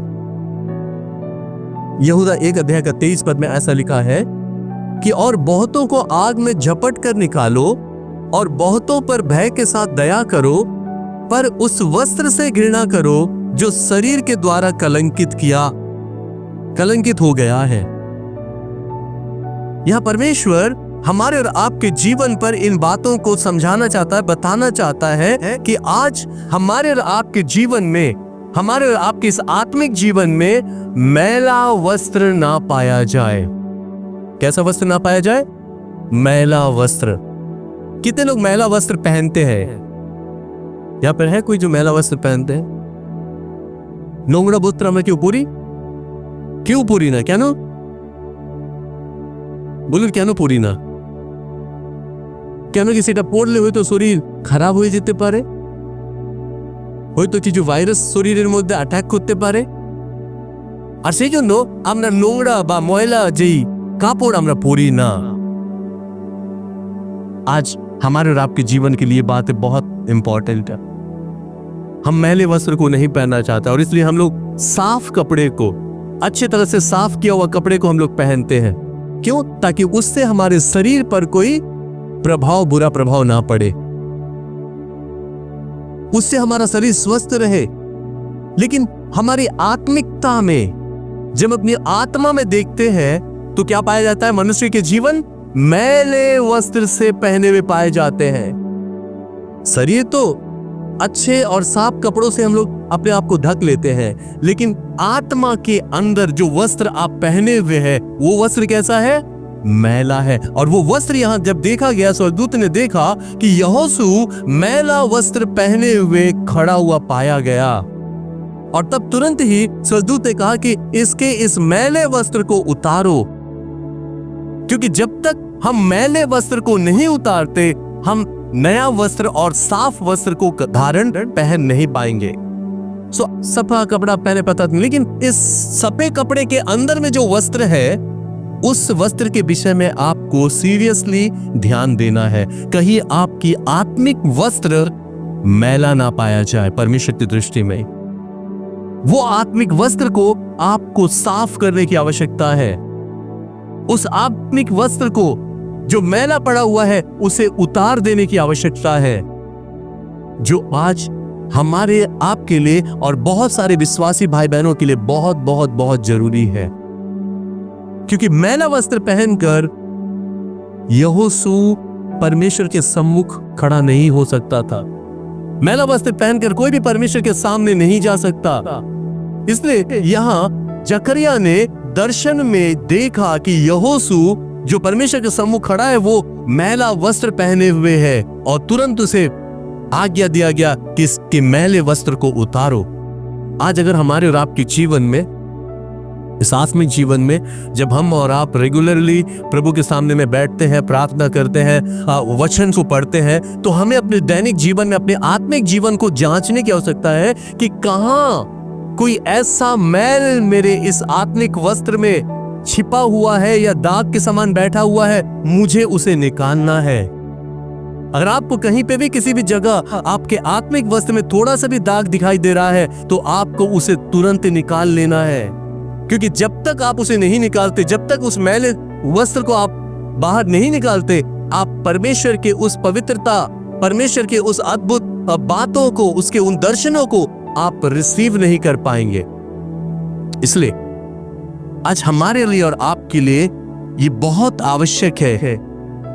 यहूदा 1 अध्याय का 23 पद में ऐसा लिखा है कि और बहुतों को आग में झपट कर निकालो और बहुतों पर भय के साथ दया करो, पर उस वस्त्र से घृणा करो जो शरीर के द्वारा कलंकित हो गया है। यहां परमेश्वर हमारे और आपके जीवन पर इन बातों को समझाना चाहता है, बताना चाहता है कि आज हमारे और आपके जीवन में, हमारे और आपके इस आत्मिक जीवन में मैला वस्त्र ना पाया जाए। कैसा वस्त्र ना पाया जाए? मैला वस्त्र। कितने लोग मैला वस्त्र पहनते हैं? यहां पर है कोई जो मैला वस्त्र पहनते हैं? नोंगड़ा वस्त्र में क्यों पूरी ना? क्या नो बोलो, क्या नो पूरी ना? কেন কি সেটা পড়লে হয়তো শরীর খারাপ হয়ে যেতে পারে, হয়তো কিছু ভাইরাস শরীরের মধ্যে অ্যাটাক করতে পারে, আর সেই জন্য আমরা নোংরা বা ময়লা যেই কাপড় আমরা পরি না। आज हमारे और आपके जीवन के लिए बात बहुत इंपॉर्टेंट है। हम मैले वस्त्र को नहीं पहनना चाहते, और इसलिए हम लोग साफ कपड़े को, अच्छे तरह से साफ किया हुआ कपड़े को हम लोग पहनते हैं। क्यों? ताकि उससे हमारे शरीर पर कोई बुरा प्रभाव ना पड़े, उससे हमारा शरीर स्वस्थ रहे। लेकिन हमारी आत्मिकता में, जब अपनी आत्मा में देखते हैं तो क्या पाया जाता है? मनुष्य के जीवन मैले वस्त्र से पहने हुए पाए जाते हैं। शरीर तो अच्छे और साफ कपड़ों से हम लोग अपने आप को ढक लेते हैं, लेकिन आत्मा के अंदर जो वस्त्र आप पहने हुए हैं वो वस्त्र कैसा है? मैला है। और वो वस्त्र यहां जब देखा गया, स्वर्गदूत ने देखा कि यहोशू मैला वस्त्र पहने हुए खड़ा हुआ पाया गया, और तब तुरंत ही स्वर्गदूत ने कहा कि इसके इस मैले वस्त्र को उतारो, क्योंकि जब तक हम मैले वस्त्र को नहीं उतारते हम नया वस्त्र और साफ वस्त्र को धारण पहन नहीं पाएंगे। सफा कपड़ा पहने पता नहीं, लेकिन इस सफेद कपड़े के अंदर में जो वस्त्र है उस वस्त्र के विषय में आपको सीरियसली ध्यान देना है। कहीं आपकी आत्मिक वस्त्र मैला ना पाया जाए परमेश्वर की दृष्टि में। वो आत्मिक वस्त्र को आपको साफ करने की आवश्यकता है। उस आत्मिक वस्त्र को जो मैला पड़ा हुआ है उसे उतार देने की आवश्यकता है, जो आज हमारे आपके लिए और बहुत सारे विश्वासी भाई बहनों के लिए बहुत बहुत बहुत जरूरी है। क्योंकि मैला वस्त्र पहनकर यहोशू परमेश्वर के सम्मुख खड़ा नहीं हो सकता था। मैला वस्त्र पहनकर कोई भी परमेश्वर के सामने नहीं जा सकता। इसलिए यहां जकरिया ने दर्शन में देखा कि यहोशू जो परमेश्वर के सम्मुख खड़ा है वो मैला वस्त्र पहने हुए है, और तुरंत उसे आज्ञा दिया गया कि इसके मैले वस्त्र को उतारो। आज अगर हमारे और आपके जीवन में, इस आत्मिक जीवन में, जब हम और आप रेगुलरली प्रभु के सामने में बैठते हैं, प्रार्थना करते हैं, वचन को पढ़ते हैं, तो हमें अपने दैनिक जीवन में, अपने आत्मिक जीवन को जांचने की आवश्यकता है कि कहां कोई ऐसा मैल मेरे इस आत्मिक वस्त्र में छिपा हुआ है या दाग के समान बैठा हुआ है, मुझे उसे निकालना है। अगर आपको कहीं पे भी किसी भी जगह आपके आत्मिक वस्त्र में थोड़ा सा भी दाग दिखाई दे रहा है तो आपको उसे तुरंत निकाल लेना है। क्योंकि जब तक आप उसे नहीं निकालते, जब तक उस मैले वस्त्र को आप बाहर नहीं निकालते, आप परमेश्वर के उस पवित्रता, परमेश्वर के उस अद्भुत बातों को, उसके उन दर्शनों को आप रिसीव नहीं कर पाएंगे। इसलिए आज हमारे लिए और आपके लिए ये बहुत आवश्यक है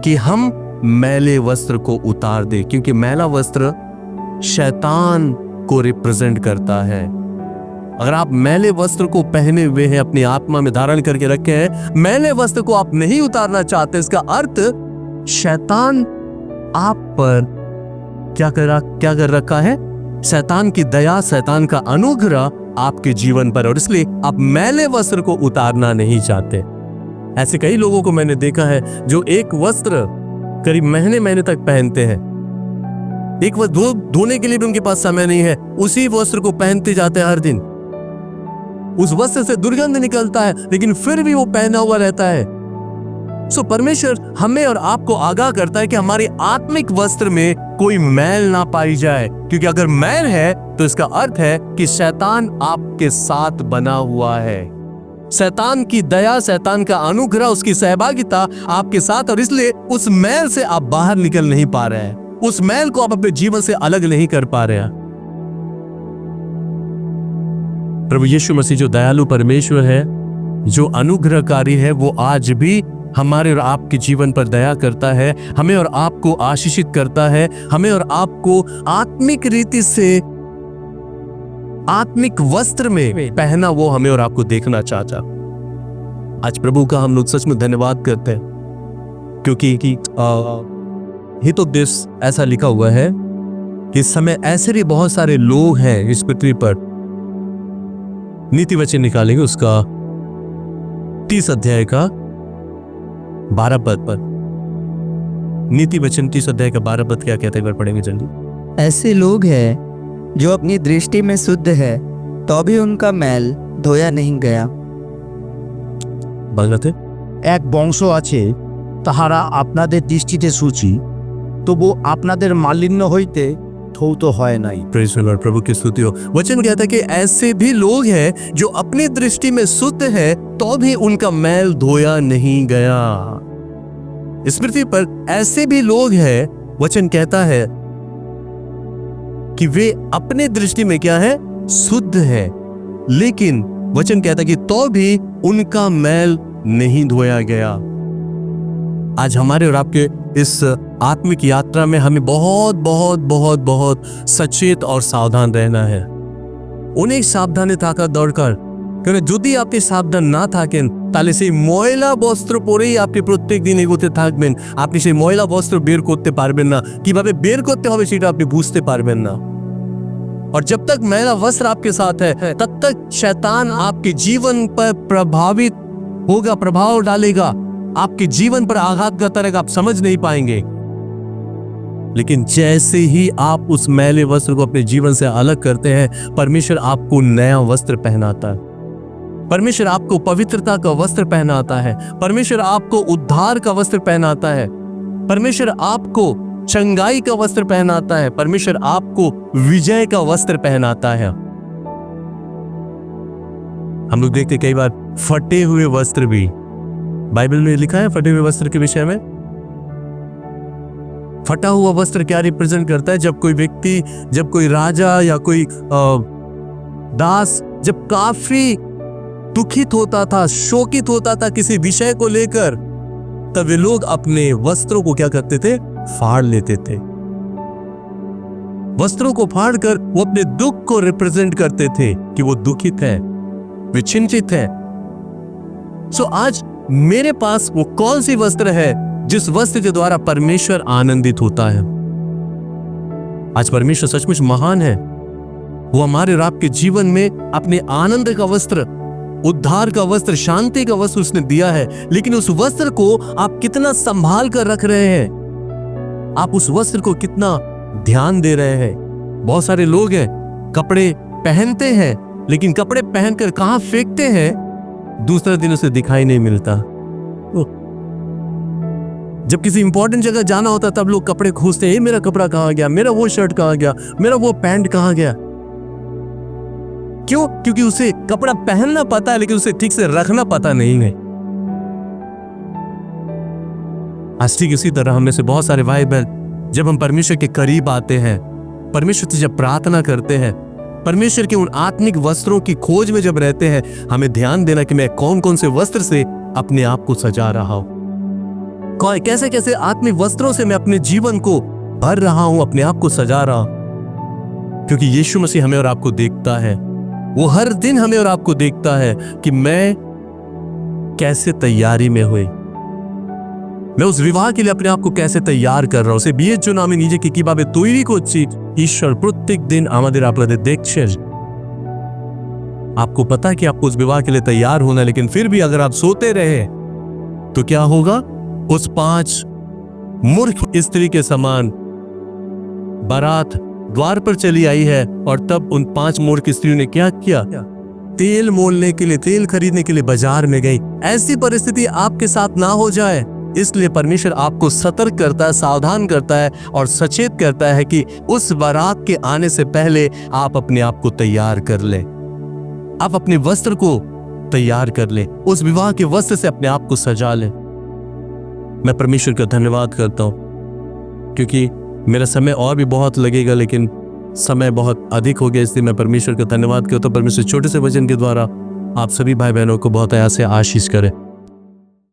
कि हम मैले वस्त्र को उतार दे, क्योंकि मैला वस्त्र शैतान को रिप्रेजेंट करता है। अगर आप मैले वस्त्र को पहने हुए हैं, अपनी आत्मा में धारण करके रखे हैं, मैले वस्त्र को आप नहीं उतारना चाहते, इसका अर्थ शैतान आप पर क्या कर रखा है? शैतान की दया, शैतान का अनुग्रह आपके जीवन पर, और इसलिए आप मैले वस्त्र को उतारना नहीं चाहते। ऐसे कई लोगों को मैंने देखा है जो एक वस्त्र करीब महीने तक पहनते हैं। एक वस्त्र धोने के लिए भी उनके पास समय नहीं है, उसी वस्त्र को पहनते जाते हैं हर दिन। उस वस्त्र से दुर्गंध निकलता है लेकिन फिर भी वो पहना हुआ रहता है। सो परमेश्वर हमें और आपको आगाह करता है कि हमारे आत्मिक वस्त्र में कोई मैल ना पाई जाए, क्योंकि अगर मैल है तो इसका अर्थ है कि शैतान आपके साथ बना हुआ है। शैतान की दया, शैतान का अनुग्रह, उसकी सहभागिता आपके साथ, और इसलिए उस मैल से आप बाहर निकल नहीं पा रहे हैं, उस मैल को आप अपने जीवन से अलग नहीं कर पा रहे हैं। प्रभु यीशु मसीह जो दयालु परमेश्वर है, जो अनुग्रहकारी है, वो आज भी हमारे और आपके जीवन पर दया करता है, हमें और आपको आशीषित करता है, हमें और आपको आत्मिक रीति से आत्मिक वस्त्र में पहना वो हमें और आपको देखना चाहता। आज प्रभु का हम लोग सच में धन्यवाद करते हैं, क्योंकि हितोपदेश ऐसा लिखा हुआ है कि इस समय ऐसे भी बहुत सारे लोग हैं इस पृथ्वी पर। नीति वचन निकालेंगे उसका 30 अध्याय का 12 पद पर। नीति वचन 30 अध्याय का 12 पद क्या कहते हैं, पढ़ेंगे जल्दी। ऐसे लोग हैं जो अपनी दृष्टि में शुद्ध है तो भी उनका मैल धोया नहीं गया। বাংলাতে এক বংশ আছে তাহারা আপনাদের দৃষ্টিতে সূচি, তবু আপনাদের মালিন্য হইতে ধৌত হয় নাই। प्रेज़ द लॉर्ड, प्रभु की स्तुति हो। वचन कहता है कि ऐसे भी लोग हैं जो अपनी दृष्टि में शुद्ध है तो भी उनका मैल धोया नहीं गया। इस पृथ्वी पर ऐसे भी लोग हैं, वचन कहता है कि वे अपने दृष्टि में क्या है? शुद्ध है, लेकिन वचन कहता है कि तो भी उनका मैल नहीं धोया गया। आज हमारे और आपके इस आत्मिक यात्रा में हमें बहुत बहुत बहुत बहुत सचेत और सावधान रहना है। অনেক সাবধানে থাকা দরকার, কারণ যদি আপনি সাবধান না থাকেন তাহলে সেই ময়লা বস্ত্র পরেই আপনি প্রত্যেক দিন এগোতে থাকবেন। আপনি সেই ময়লা বস্ত্র বের করতে পারবেন না, কিভাবে বের করতে হবে সেটা আপনি বুঝতে পারবেন না। और जब तक मैला वस्त्र आपके साथ है तब तक शैतान आपके जीवन पर प्रभावित होगा, प्रभाव डालेगा, आपके जीवन पर आघात करता रहेगा, आप समझ नहीं पाएंगे। लेकिन जैसे ही आप उस मैले वस्त्र को अपने जीवन से अलग करते हैं, परमेश्वर आपको नया वस्त्र पहनाता है, परमेश्वर आपको पवित्रता का वस्त्र पहनाता है, परमेश्वर आपको उद्धार का वस्त्र पहनाता है, परमेश्वर आपको चंगाई का वस्त्र पहनाता है, परमेश्वर आपको विजय का वस्त्र पहनाता है। हम लोग देखते कई बार फटे हुए वस्त्र भी, बाइबल में लिखा है फटे हुए वस्त्र के विषय में। फटा हुआ वस्त्र क्या रिप्रेजेंट करता है? जब कोई व्यक्ति, जब कोई राजा या कोई दास जब काफी दुखित होता था, शोकित होता था किसी विषय को लेकर, तब वे लोग अपने वस्त्रों को क्या करते थे? फाड़ लेते थे। वस्त्रों को फाड़कर वो अपने दुख को रिप्रेजेंट करते थे कि वो दुखित है, वे चिंतित है। सो आज मेरे पास वो कौन सी वस्त्र है जिस वस्त्र के द्वारा परमेश्वर आनंदित होता है? आज परमेश्वर सचमुच महान है। वो हमारे और आपके जीवन में अपने आनंद का वस्त्र, उद्धार का वस्त्र, शांति का वस्त्र उसने दिया है, लेकिन उस वस्त्र को आप कितना संभाल कर रख रहे हैं? आप उस वस्त्र को कितना ध्यान दे रहे हैं? बहुत सारे लोग हैं, कपड़े पहनते हैं, लेकिन कपड़े पहनकर कहां फेंकते हैं, दूसरा दिन उसे दिखाई नहीं मिलता। जब किसी इंपॉर्टेंट जगह जाना होता तब लोग कपड़े खोजते हैं, मेरा कपड़ा कहां गया, मेरा वो शर्ट कहां गया, मेरा वो पैंट कहां गया। क्यों? क्योंकि उसे कपड़ा पहनना पता है, लेकिन उसे ठीक से रखना पता नहीं है। आज ठीक इसी तरह हम में से बहुत सारे भाई बहन, जब हम परमेश्वर के करीब आते हैं, परमेश्वर से जब प्रार्थना करते हैं, परमेश्वर के उन आत्मिक वस्त्रों की खोज में जब रहते हैं, हमें ध्यान देना कि मैं कौन कौन से वस्त्र से अपने आप को सजा रहा हूं, कैसे कैसे आत्मिक वस्त्रों से मैं अपने जीवन को भर रहा हूं, अपने आप को सजा रहा हूं। क्योंकि यीशु मसीह हमें और आपको देखता है, वो हर दिन हमें और आपको देखता है कि मैं कैसे तैयारी में हुई, मैं उस विवाह के लिए अपने आप को कैसे तैयार कर रहा हूं। সে বিয়ের জন্য আমি নিজেকে কিভাবে তৈরি করছি, ঈশ্বর প্রত্যেক दिन আমাদের আপনাদের দেখছেন। आपको पता है कि आपको उस विवाह के लिए तैयार होना है, लेकिन फिर भी अगर आप सोते रहे तो क्या होगा? उस 5 मूर्ख स्त्री के समान बारात द्वार पर चली आई है, और तब उन 5 मूर्ख स्त्रियों ने क्या किया? तेल मोलने के लिए, तेल खरीदने के लिए बाजार में गई। ऐसी परिस्थिति आपके साथ ना हो जाए, इसलिए परमेश्वर आपको सतर्क करता है, सावधान करता है और सचेत करता है कि उस बारात के आने से पहले आप अपने आप को तैयार कर ले, आप अपने वस्त्र को तैयार कर ले, उस विवाह के वस्त्र से अपने आप को सजा ले। मैं परमेश्वर का धन्यवाद करता हूं, क्योंकि मेरा समय और भी बहुत लगेगा, लेकिन समय बहुत अधिक हो गया, इसलिए मैं परमेश्वर का धन्यवाद करता हूं। परमेश्वर छोटे से वचन के द्वारा आप सभी भाई बहनों को बहुत से आशीष करे।